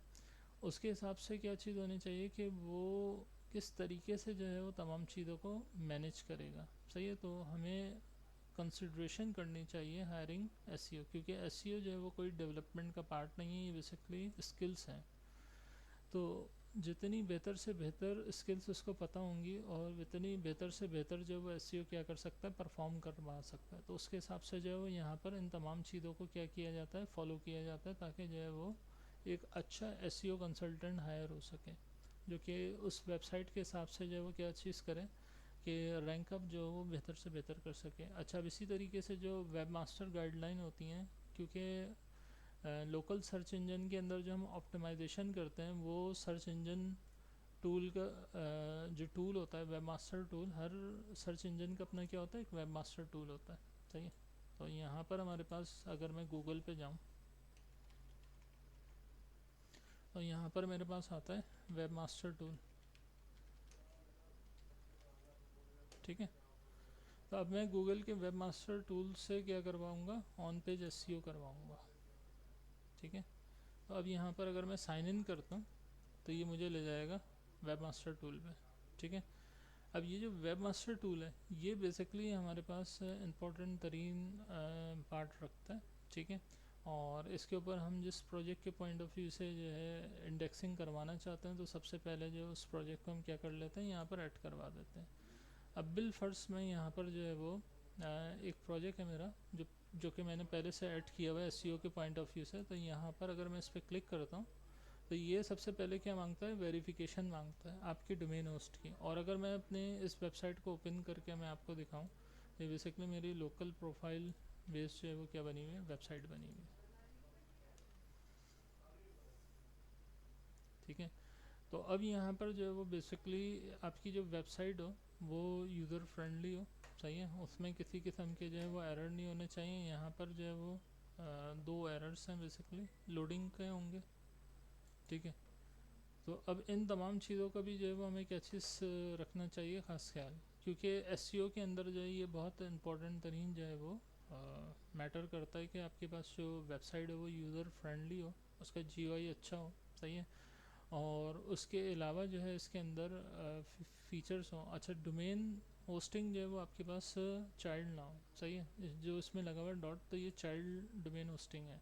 उसके हिसाब से क्या चीज़ होनी चाहिए कि वो किस तरीके से जो है वो तमाम चीज़ों को मैनेज करेगा। सही है, तो हमें कंसिड्रेशन करनी चाहिए हायरिंग एसईओ, क्योंकि एसईओ जो है वो कोई डेवलपमेंट का पार्ट नहीं है, ये बेसिकली स्किल्स हैं। तो जितनी बेहतर से बेहतर स्किल्स उसको पता होंगी और उतनी बेहतर से बेहतर जो वो एसईओ क्या कर सकता है, परफॉर्म करवा सकता है। तो उसके हिसाब से जो है वो यहाँ पर इन तमाम चीज़ों को क्या किया जाता है, फॉलो किया जाता है, ताकि जो है वो एक अच्छा एसईओ कंसल्टेंट हायर हो सके, जो कि उस वेबसाइट के हिसाब से जो है वो क्या चीज़ करे कि रैंक अप जो वो बेहतर से बेहतर कर सके। अच्छा, अब इसी तरीके से जो वेब मास्टर गाइडलाइन होती हैं, क्योंकि लोकल सर्च इंजन के अंदर जो हम ऑप्टिमाइजेशन करते हैं, वो सर्च इंजन टूल का जो टूल होता है वेब मास्टर टूल, हर सर्च इंजन का अपना क्या होता है, एक वेब मास्टर टूल होता है। सही है, तो यहाँ पर हमारे पास अगर मैं गूगल पे जाऊँ, तो यहाँ पर मेरे पास आता है वेब मास्टर टूल। ठीक है, तो अब मैं गूगल के वेब मास्टर टूल से क्या करवाऊँगा, ऑन पेज एसईओ करवाऊँगा। ठीक है, तो अब यहाँ पर अगर मैं साइन इन करता हूँ, तो ये मुझे ले जाएगा वेब मास्टर टूल पे। ठीक है, अब ये जो वेब मास्टर टूल है, ये बेसिकली हमारे पास इम्पोर्टेंट तरीन पार्ट रखता है। ठीक है, और इसके ऊपर हम जिस प्रोजेक्ट के पॉइंट ऑफ व्यू से जो है इंडेक्सिंग करवाना चाहते हैं, तो सबसे पहले जो उस प्रोजेक्ट को हम क्या कर लेते हैं, यहाँ पर ऐड करवा देते हैं। अब बिल फर्स्ट में यहाँ पर जो है वो एक प्रोजेक्ट है मेरा, जो कि मैंने पहले से ऐड किया हुआ है एसईओ के पॉइंट ऑफ व्यू से। तो यहाँ पर अगर मैं इस पर क्लिक करता हूँ, तो ये सबसे पहले क्या मांगता है, वेरिफिकेशन मांगता है आपकी डोमेन होस्ट की। और अगर मैं अपने इस वेबसाइट को ओपन करके मैं आपको दिखाऊं, तो बेसिकली मेरी लोकल प्रोफाइल बेस्ड जो है वो क्या बनी हुई है, वेबसाइट बनी हुई है। ठीक है, तो अब यहाँ पर जो है वो बेसिकली आपकी जो वेबसाइट हो वो यूज़र फ्रेंडली हो। सही है, उसमें किसी किस्म के जो है वो एरर नहीं होने चाहिए। यहाँ पर जो है वो दो एरर्स हैं बेसिकली, लोडिंग के होंगे। ठीक है, तो अब इन तमाम चीज़ों का भी जो है वो हमें क्या चीज़ रखना चाहिए खास ख्याल, क्योंकि एसईओ के अंदर जो है ये बहुत इंपॉर्टेंट तरीन जो है वो मैटर करता है कि आपके पास जो वेबसाइट है वो यूज़र फ्रेंडली हो, उसका जीयूआई अच्छा हो। सही है, और उसके अलावा जो है इसके अंदर फीचर्स हों। अच्छा, डोमेन होस्टिंग जो है वो आपके पास चाइल्ड ना हो। सही है, जो इसमें लगा हुआ है डॉट, तो ये चाइल्ड डोमेन होस्टिंग है।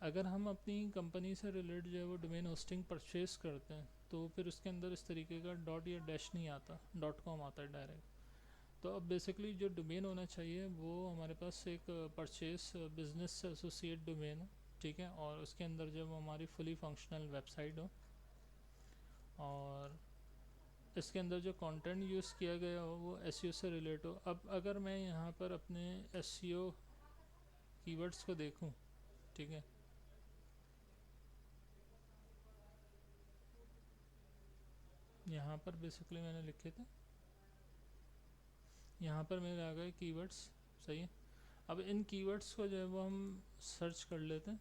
अगर हम अपनी कंपनी से रिलेटेड जो है वो डोमेन होस्टिंग परचेज करते हैं, तो फिर उसके अंदर इस तरीके का डॉट या डैश नहीं आता, डॉट कॉम आता है डायरेक्ट। तो अब बेसिकली जो डोमेन होना चाहिए वो हमारे पास एक परचेज बिजनेस से एसोसिएट डोमेन हो। ठीक है, और उसके अंदर जब हमारी फुली फंक्शनल वेबसाइट हो, और इसके अंदर जो कंटेंट यूज़ किया गया हो वो एसईओ से रिलेट हो। अब अगर मैं यहाँ पर अपने एसईओ कीवर्ड्स को देखूँ, ठीक है, यहाँ पर बेसिकली मैंने लिखे थे, यहाँ पर मेरे आ गए कीवर्ड्स। सही है, अब इन कीवर्ड्स को जो है वो हम सर्च कर लेते हैं,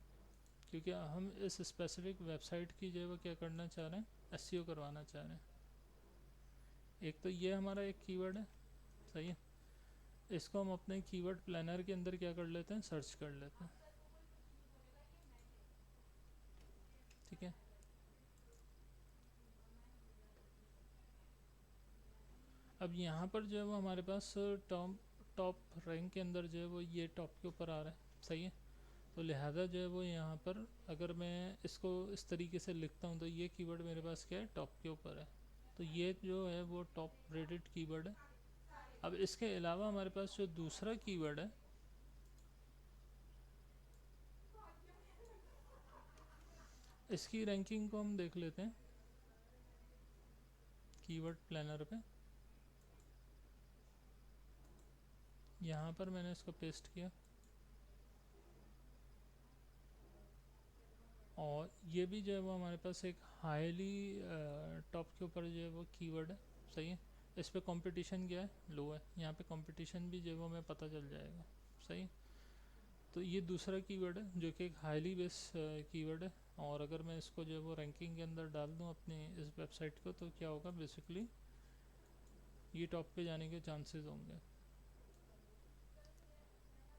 क्योंकि हम इस स्पेसिफिक वेबसाइट की जो है वो क्या करना चाह रहे हैं, एसईओ करवाना चाह रहे हैं। एक तो ये हमारा एक कीवर्ड है। सही है, इसको हम अपने कीवर्ड प्लानर के अंदर क्या कर लेते हैं, सर्च कर लेते हैं। ठीक है, अब यहाँ पर जो है वो हमारे पास टॉप टॉप रैंक के अंदर जो है वो ये टॉप के ऊपर आ रहा है। सही है, तो लिहाजा जो है वो यहाँ पर अगर मैं इसको इस तरीके से लिखता हूँ, तो ये कीवर्ड मेरे पास क्या है, टॉप के ऊपर है। तो ये जो है वो टॉप रेटेड कीवर्ड है। अब इसके अलावा हमारे पास जो दूसरा कीवर्ड है, इसकी रैंकिंग को हम देख लेते हैं कीवर्ड प्लानर पे। यहाँ पर मैंने इसको पेस्ट किया, और ये भी जो है वो हमारे पास एक हाईली टॉप के ऊपर जो है वो कीवर्ड है, सही है। इस पे कंपटीशन क्या है, लो है, यहाँ पे कंपटीशन भी जो है वो हमें पता चल जाएगा, सही है। तो ये दूसरा कीवर्ड है जो कि एक हाईली बेस कीवर्ड है, और अगर मैं इसको जो है वो रैंकिंग के अंदर डाल दूँ अपनी इस वेबसाइट को, तो क्या होगा, बेसिकली ये टॉप पे जाने के चांसेस होंगे।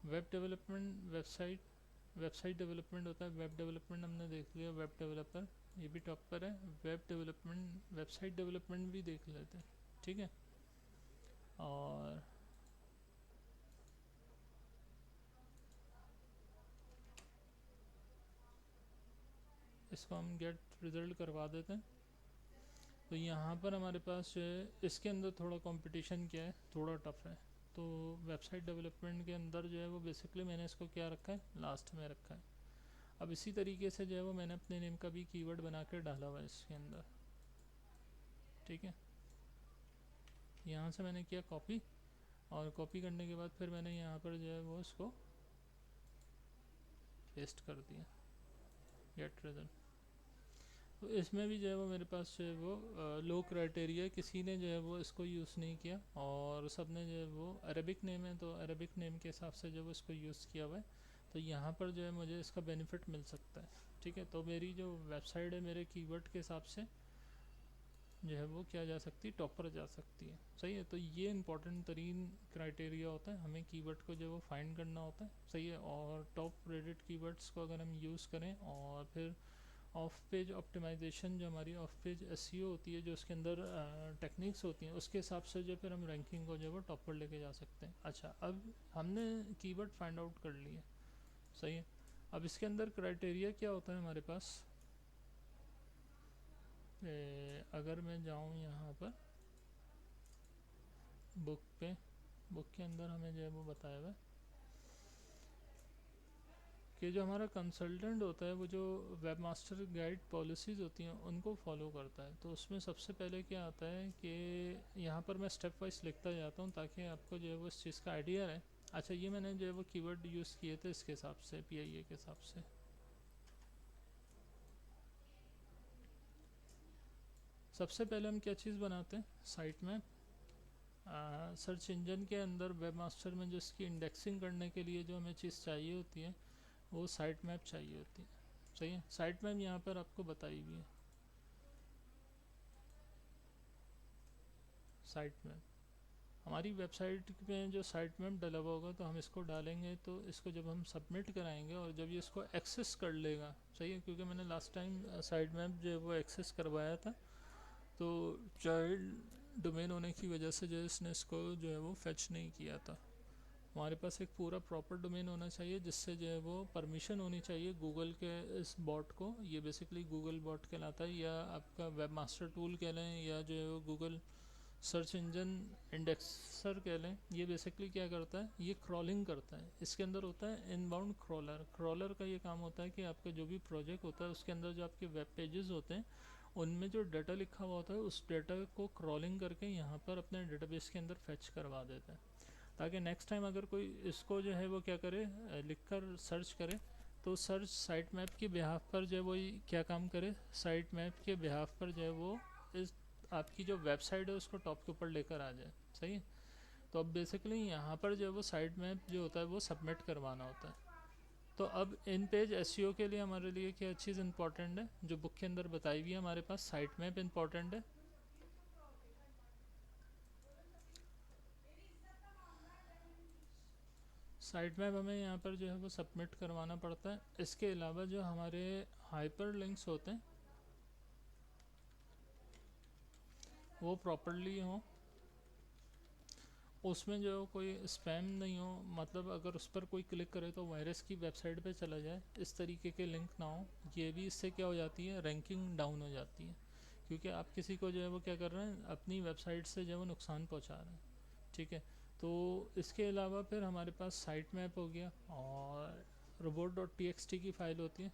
वेब डेवलपमेंट, वेबसाइट डेवलपमेंट होता है, वेब डेवलपमेंट हमने देख लिया, वेब डेवलपर ये भी टॉप पर है। वेब डेवलपमेंट, वेबसाइट डेवलपमेंट भी देख लेते हैं, ठीक है। और इसको हम गेट रिजल्ट करवा देते हैं। तो यहाँ पर हमारे पास जो है इसके अंदर थोड़ा कंपटीशन क्या है, थोड़ा टफ है। तो वेबसाइट डेवलपमेंट के अंदर जो है वो बेसिकली मैंने इसको क्या रखा है, लास्ट में रखा है। अब इसी तरीके से जो है वो मैंने अपने नेम का भी कीवर्ड बना कर डाला हुआ है इसके अंदर, ठीक है। यहाँ से मैंने किया कॉपी, और कॉपी करने के बाद फिर मैंने यहाँ पर जो है वो इसको पेस्ट कर दिया, गेट रिजल्ट। तो इसमें भी जो है वो मेरे पास जो है वो लो क्राइटेरिया, किसी ने जो है वो इसको यूज़ नहीं किया, और सब ने जो है वो अरबिक नेम है तो अरबिक नेम के हिसाब से जो है वो इसको यूज़ किया हुआ है। तो यहाँ पर जो है मुझे इसका बेनिफिट मिल सकता है, ठीक है। तो मेरी जो वेबसाइट है मेरे कीवर्ड के हिसाब से जो है वो क्या जा सकती है, टॉप पर जा सकती है, सही है। तो ये इंपॉर्टेंट तरीन क्राइटेरिया होता है, हमें कीवर्ड को जो है वो फाइंड करना होता है, सही है। और टॉप रेटेड कीवर्ड्स को अगर हम यूज़ करें, और फिर ऑफ पेज ऑप्टिमाइजेशन, जो हमारी ऑफ पेज एसईओ होती है, जो उसके अंदर टेक्निक्स होती हैं, उसके हिसाब से जो फिर हम रैंकिंग को जो है वो टॉप पर लेके जा सकते हैं। अच्छा, अब हमने कीवर्ड फाइंड आउट कर लिए, सही है। अब इसके अंदर क्राइटेरिया क्या होता है हमारे पास, अगर मैं जाऊँ यहाँ पर बुक पे, बुक के अंदर हमें जो है वो बताया हुआ है कि जो हमारा कंसल्टेंट होता है वो जो वेब मास्टर गाइड पॉलिसीज़ होती हैं उनको फॉलो करता है। तो उसमें सबसे पहले क्या आता है कि यहाँ पर मैं स्टेप वाइज लिखता जाता हूँ ताकि आपको जो है वो इस चीज़ का आइडिया रहे। अच्छा, ये मैंने जो है वो कीवर्ड यूज़ किए थे इसके हिसाब से, पीआईए के हिसाब से। सबसे पहले हम क्या चीज़ बनाते हैं, साइट में सर्च इंजन के अंदर वेब मास्टर में जो इसकी इंडेक्सिंग करने के लिए जो हमें चीज़ चाहिए होती है वो साइट मैप चाहिए होती है, सही है। साइट मैप यहाँ पर आपको बताई हुई है, साइट मैप हमारी वेबसाइट में जो साइट मैप डला हुआ होगा तो हम इसको डालेंगे। तो इसको जब हम सबमिट कराएंगे और जब ये इसको एक्सेस कर लेगा, सही है, क्योंकि मैंने लास्ट टाइम साइट मैप जो है वो एक्सेस करवाया था, तो चाइल्ड डोमेन होने की वजह से जो है इसने इसको जो है वो फेच नहीं किया था। हमारे पास एक पूरा प्रॉपर डोमेन होना चाहिए जिससे जो है वो परमिशन होनी चाहिए गूगल के इस बॉट को, ये बेसिकली गूगल बॉट कहलाता है, या आपका वेब मास्टर टूल कह लें, या जो है वो गूगल सर्च इंजन इंडेक्सर कह लें। ये बेसिकली क्या करता है, ये क्रॉलिंग करता है। इसके अंदर होता है इनबाउंड क्रॉलर। क्रॉलर का ये काम होता है कि आपका जो भी प्रोजेक्ट होता है उसके अंदर जो आपके वेब पेजेस होते हैं उनमें जो डाटा लिखा हुआ होता है उस डाटा को क्रॉलिंग करके यहाँ पर अपने डेटाबेस के अंदर फेच करवा देता है, ताकि नेक्स्ट टाइम अगर कोई इसको जो है वो क्या करे, लिख कर सर्च करे, तो सर्च साइट मैप के बिहाफ पर जो है वो क्या काम करे, साइट मैप के बिहाफ पर जो है वो इस आपकी जो वेबसाइट है उसको टॉप के ऊपर लेकर आ जाए, सही है। तो अब बेसिकली यहाँ पर जो है वो साइट मैप जो होता है वो सबमिट करवाना होता है। तो अब इन पेज एसईओ के लिए हमारे लिए क्या चीज़ इंपॉर्टेंट है, जो बुक के अंदर बताई हुई है हमारे पास, साइट मैप इंपॉर्टेंट है। साइट मैप हमें यहाँ पर जो है वो सबमिट करवाना पड़ता है। इसके अलावा जो हमारे हाइपर लिंक्स होते हैं वो प्रॉपरली हों, उसमें जो कोई स्पैम नहीं हो, मतलब अगर उस पर कोई क्लिक करे तो वायरस की वेबसाइट पे चला जाए, इस तरीके के लिंक ना हो। ये भी इससे क्या हो जाती है, रैंकिंग डाउन हो जाती है, क्योंकि आप किसी को जो है वो क्या कर रहे हैं, अपनी वेबसाइट से जो है वो नुकसान पहुंचा रहे हैं, ठीक है। तो इसके अलावा फिर हमारे पास साइट मैप हो गया, और robot.txt की फ़ाइल होती है,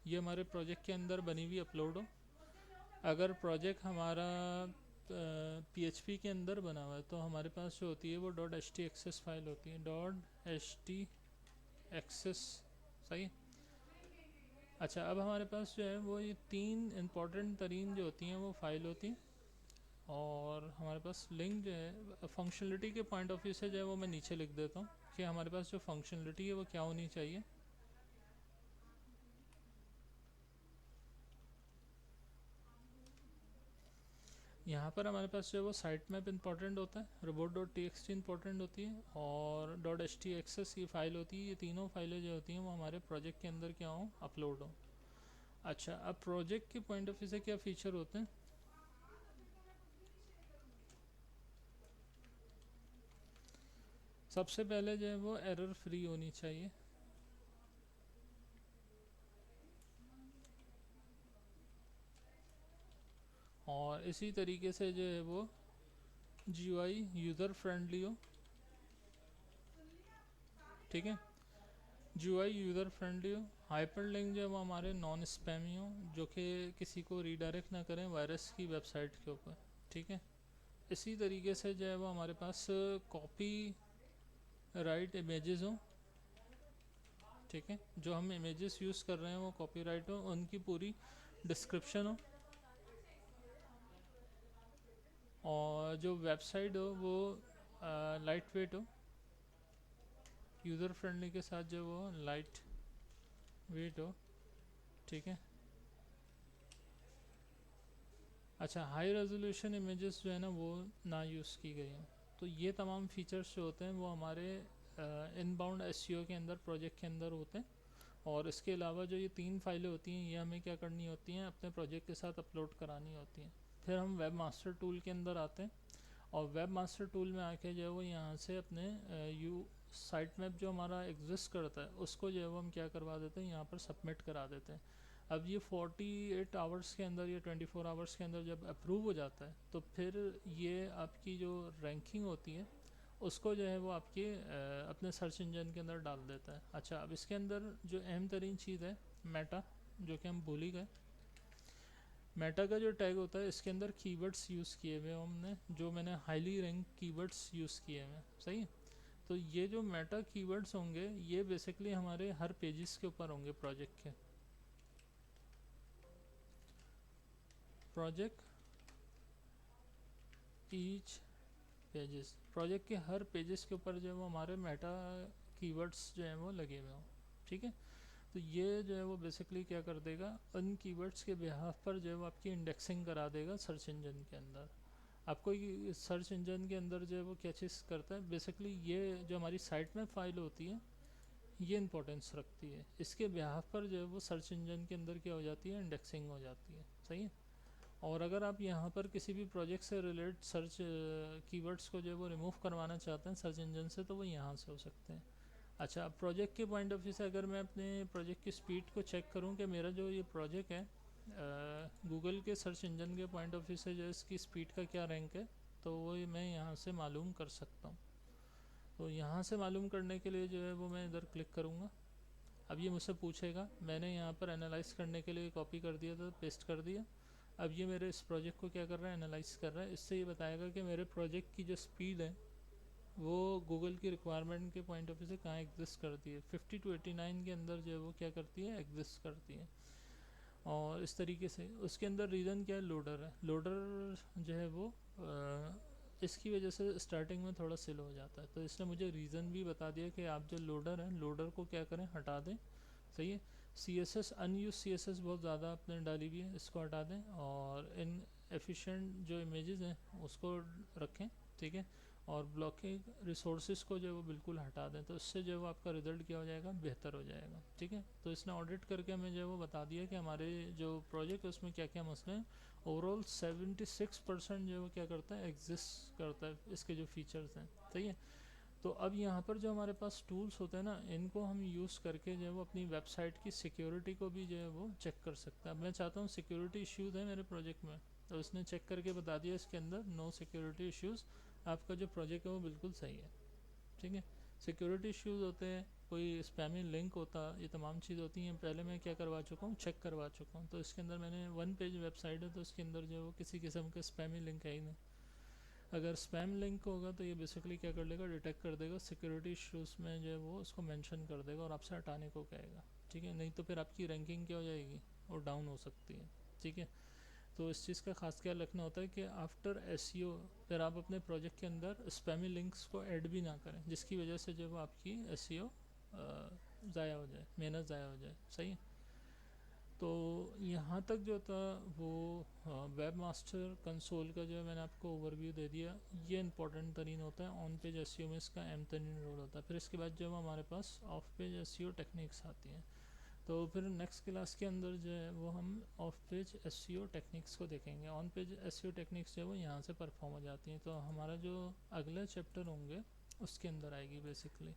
ये हमारे प्रोजेक्ट के अंदर बनी हुई अपलोड हो। अगर प्रोजेक्ट हमारा PHP के अंदर बना हुआ है, तो हमारे पास जो होती है वो .htxs फाइल होती है, .htxs। सही। अच्छा, अब हमारे पास जो है वो ये 3 इम्पोर्टेंट तरीन जो होती हैं वो फाइल होती हैं, और हमारे पास लिंक जो है फंक्शनलिटी के पॉइंट ऑफ व्यू से जो है वो मैं नीचे लिख देता हूँ कि हमारे पास जो फंक्शनलिटी है वो क्या होनी चाहिए। यहाँ पर हमारे पास जो है वो साइट मैप इंपॉर्टेंट होता है, robot.txt इंपॉर्टेंट होती है, और .htxs ये फाइल होती है। ये तीनों फाइलें जो होती हैं वो हमारे प्रोजेक्ट के अंदर क्या हो, अपलोड हो। अच्छा, अब प्रोजेक्ट के पॉइंट ऑफ व्यू से क्या फ़ीचर होते हैं। सबसे पहले जो है वो एरर फ्री होनी चाहिए, और इसी तरीके से जो है वो GUI यूज़र फ्रेंडली हो। ठीक है, GUI यूज़र फ्रेंडली हो। हाइपर लिंक जो है वो हमारे नॉन स्पैमी हो, जो कि किसी को रीडायरेक्ट ना करें वायरस की वेबसाइट के ऊपर। ठीक है, इसी तरीके से जो है वो हमारे पास कॉपी राइट इमेजेस हो। ठीक है, जो हम इमेजेस यूज़ कर रहे हैं वो कॉपीराइट हो, उनकी पूरी डिस्क्रिप्शन हो, और जो वेबसाइट हो वो लाइट वेट हो, यूज़र फ्रेंडली के साथ जो वो लाइट वेट हो। ठीक है। अच्छा, हाई रेजोल्यूशन इमेजेस जो है ना वो ना यूज़ की गई हैं। तो ये तमाम फीचर्स जो होते हैं वो हमारे इनबाउंड एसईओ के अंदर, प्रोजेक्ट के अंदर होते हैं। और इसके अलावा जो ये 3 फाइलें होती हैं ये हमें क्या करनी होती हैं, अपने प्रोजेक्ट के साथ अपलोड करानी होती हैं। फिर हम वेब मास्टर टूल के अंदर आते हैं, और वेब मास्टर टूल में आके जो है वो यहाँ से अपने साइट मैप जो हमारा एग्जिस्ट करता है उसको जो है वो हम क्या करवा देते हैं, यहाँ पर सबमिट करा देते हैं। अब ये 48 आवर्स के अंदर या 24 आवर्स के अंदर जब अप्रूव हो जाता है, तो फिर ये आपकी जो रैंकिंग होती है उसको जो है वो आपके अपने सर्च इंजन के अंदर डाल देता है। अच्छा, अब इसके अंदर जो अहम तरीन चीज़ है मेटा, जो कि हम भूल ही गए। मेटा का जो टैग होता है इसके अंदर कीवर्ड्स यूज़ किए हुए हमने, जो मैंने हाईली रैंक कीवर्ड्स यूज़ किए हुए। सही है। तो ये जो मेटा कीवर्ड्स होंगे ये बेसिकली हमारे हर पेजेस के ऊपर होंगे, प्रोजेक्ट ईच पेजेस, प्रोजेक्ट के हर पेजेस के ऊपर जो है वो हमारे मेटा कीवर्ड्स जो हैं वो लगे हुए हों। ठीक है, तो ये जो है वो बेसिकली क्या कर देगा, उन कीवर्ड्स के बिहाफ पर जो है वो आपकी इंडेक्सिंग करा देगा सर्च इंजन के अंदर। आपको ये सर्च इंजन के अंदर जो है वो क्या चीज़ करता है, बेसिकली ये जो हमारी साइट में फाइल होती है ये इंपॉर्टेंस रखती है, इसके बिहाफ पर जो है वो सर्च इंजन के अंदर क्या हो जाती है, इंडेक्सिंग हो जाती है। सही है। और अगर आप यहाँ पर किसी भी प्रोजेक्ट से रिलेटेड सर्च कीवर्ड्स को जो है वो रिमूव करवाना चाहते हैं सर्च इंजन से, तो वो यहाँ से हो सकते हैं। अच्छा, अब प्रोजेक्ट के पॉइंट ऑफ व्यू से अगर मैं अपने प्रोजेक्ट की स्पीड को चेक करूँ कि मेरा जो ये प्रोजेक्ट है गूगल के सर्च इंजन के पॉइंट ऑफ व्यू से जो इसकी स्पीड का क्या रैंक है, तो वो मैं यहाँ से मालूम कर सकता हूँ। तो यहाँ से मालूम करने के लिए जो है वो मैं इधर क्लिक करूँगा। अब ये मुझसे पूछेगा, मैंने यहाँ पर एनालाइज करने के लिए कॉपी कर दिया था, पेस्ट कर दिया। अब ये मेरे इस प्रोजेक्ट को क्या कर रहा है, एनालाइज कर रहा है। इससे ये बताएगा कि मेरे प्रोजेक्ट की जो स्पीड है वो गूगल की रिक्वायरमेंट के पॉइंट ऑफ व्यू से कहाँ एग्जिस्ट करती है, 50 to 89 के अंदर जो है वो क्या करती है, एग्जिस्ट करती है। और इस तरीके से उसके अंदर रीज़न क्या है, लोडर है। लोडर जो है वो इसकी वजह से स्टार्टिंग में थोड़ा स्लो हो जाता है, तो इसने मुझे रीज़न भी बता दिया कि आप जो लोडर है, लोडर को क्या करें, हटा दें। सही है। CSS अनयूज CSS बहुत ज़्यादा आपने डाली हुई है, इसको हटा दें, और इन एफिशिएंट जो इमेजेस हैं उसको रखें। ठीक है, और ब्लॉकिंग रिसोर्सेज को जो है वो बिल्कुल हटा दें, तो इससे जो है वो आपका रिजल्ट क्या हो जाएगा, बेहतर हो जाएगा। ठीक है, तो इसने ऑडिट करके हमें जो है वो बता दिया कि हमारे जो प्रोजेक्ट है उसमें क्या क्या मसले हैं। ओवरऑल 76% जो है वो क्या करता है, एग्जिस्ट करता है, इसके जो फीचर्स हैं। सही है। तो अब यहाँ पर जो हमारे पास टूल्स होते हैं ना, इनको हम यूज़ करके जो है वो अपनी वेबसाइट की सिक्योरिटी को भी जो है वो चेक कर सकते हैं। अब मैं चाहता हूँ, सिक्योरिटी इश्यूज़ है मेरे प्रोजेक्ट में, तो उसने चेक करके बता दिया इसके अंदर नो सिक्योरिटी इश्यूज़, आपका जो प्रोजेक्ट है वो बिल्कुल सही है। ठीक है, सिक्योरिटी इश्यूज़ होते हैं कोई स्पैमी लिंक होता, ये तमाम चीज़ होती हैं, पहले मैं क्या करवा चुका हूँ, चेक करवा चुका हूँ। तो इसके अंदर मैंने 1 पेज वेबसाइट है, तो इसके अंदर जो है वो किसी किस्म के स्पैमी लिंक है ही नहीं। अगर स्पैम लिंक होगा तो ये बेसिकली क्या कर लेगा, डिटेक्ट कर देगा, सिक्योरिटी इश्यूज़ में जो है वो उसको मेंशन कर देगा और आपसे हटाने को कहेगा, ठीक है। नहीं तो फिर आपकी रैंकिंग क्या हो जाएगी, और डाउन हो सकती है, ठीक है। तो इस चीज़ का खास ख्याल रखना होता है कि आफ्टर एसईओ फिर आप अपने प्रोजेक्ट के अंदर स्पैमी लिंक्स को ऐड भी ना करें, जिसकी वजह से जो वो आपकी एसईओ ज़ाया हो जाए, मेहनत ज़ाया हो जाए, सही है। तो यहाँ तक जो था वो वेब मास्टर कंसोल का जो है मैंने आपको ओवरव्यू दे दिया। ये इंपॉर्टेंट तरीन होता है, ऑन पेज एसईओ में इसका अहम तरीन रोल होता है। फिर इसके बाद जो हमारे पास ऑफ पेज एसईओ टेक्निक्स आती हैं। तो फिर नेक्स्ट क्लास के अंदर जो है वो हम ऑफ पेज एसईओ टेक्निक्स को देखेंगे। ऑन पेज एसईओ टेक्निक्स जो है वो यहाँ से परफॉर्म हो जाती हैं। तो हमारा जो अगले चैप्टर होंगे उसके अंदर आएगी बेसिकली।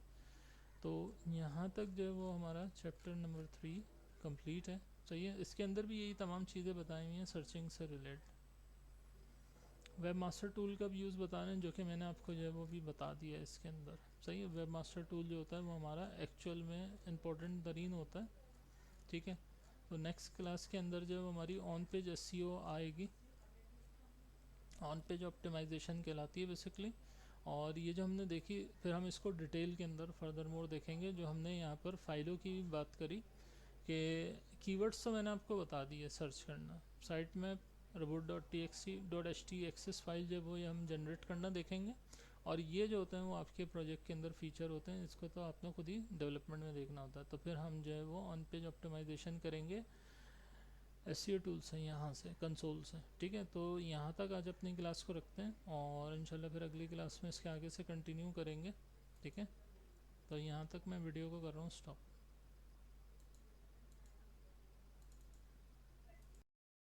तो यहाँ तक जो है वो हमारा चैप्टर नंबर 3 कंप्लीट है, सही है। इसके अंदर भी यही तमाम चीज़ें बताई हुई हैं सर्चिंग से रिलेटेड। वेब मास्टर टूल का भी यूज़ बता रहे हैं, जो कि मैंने आपको जो है वो भी बता दिया है इसके अंदर, सही है। वेब मास्टर टूल जो होता है वो हमारा एक्चुअल में इम्पोर्टेंट तरीन होता है, ठीक है। तो नेक्स्ट क्लास के अंदर जब हमारी ऑन पेज एसईओ आएगी, ऑन पेज ऑप्टिमाइजेशन कहलाती है बेसिकली। और ये जो हमने देखी, फिर हम इसको डिटेल के अंदर फर्दर मोर देखेंगे। जो हमने यहाँ पर फाइलों की बात करी कि कीवर्ड्स तो मैंने आपको बता दी है, सर्च करना, साइट मैप, robot.txt.htxs फाइल जब वो ये हम जनरेट करना देखेंगे। और ये जो होते हैं वो आपके प्रोजेक्ट के अंदर फीचर होते हैं, इसको तो आपने खुद ही डेवलपमेंट में देखना होता है। तो फिर हम जो है वो ऑन पेज ऑप्टिमाइजेशन करेंगे एसईओ टूल से, यहाँ से कंसोल से, ठीक है। तो यहाँ तक आज अपनी क्लास को रखते हैं और इंशाल्लाह फिर अगली क्लास में इसके आगे से कंटिन्यू करेंगे, ठीक है। तो यहाँ तक मैं वीडियो को कर रहा हूँ स्टॉप।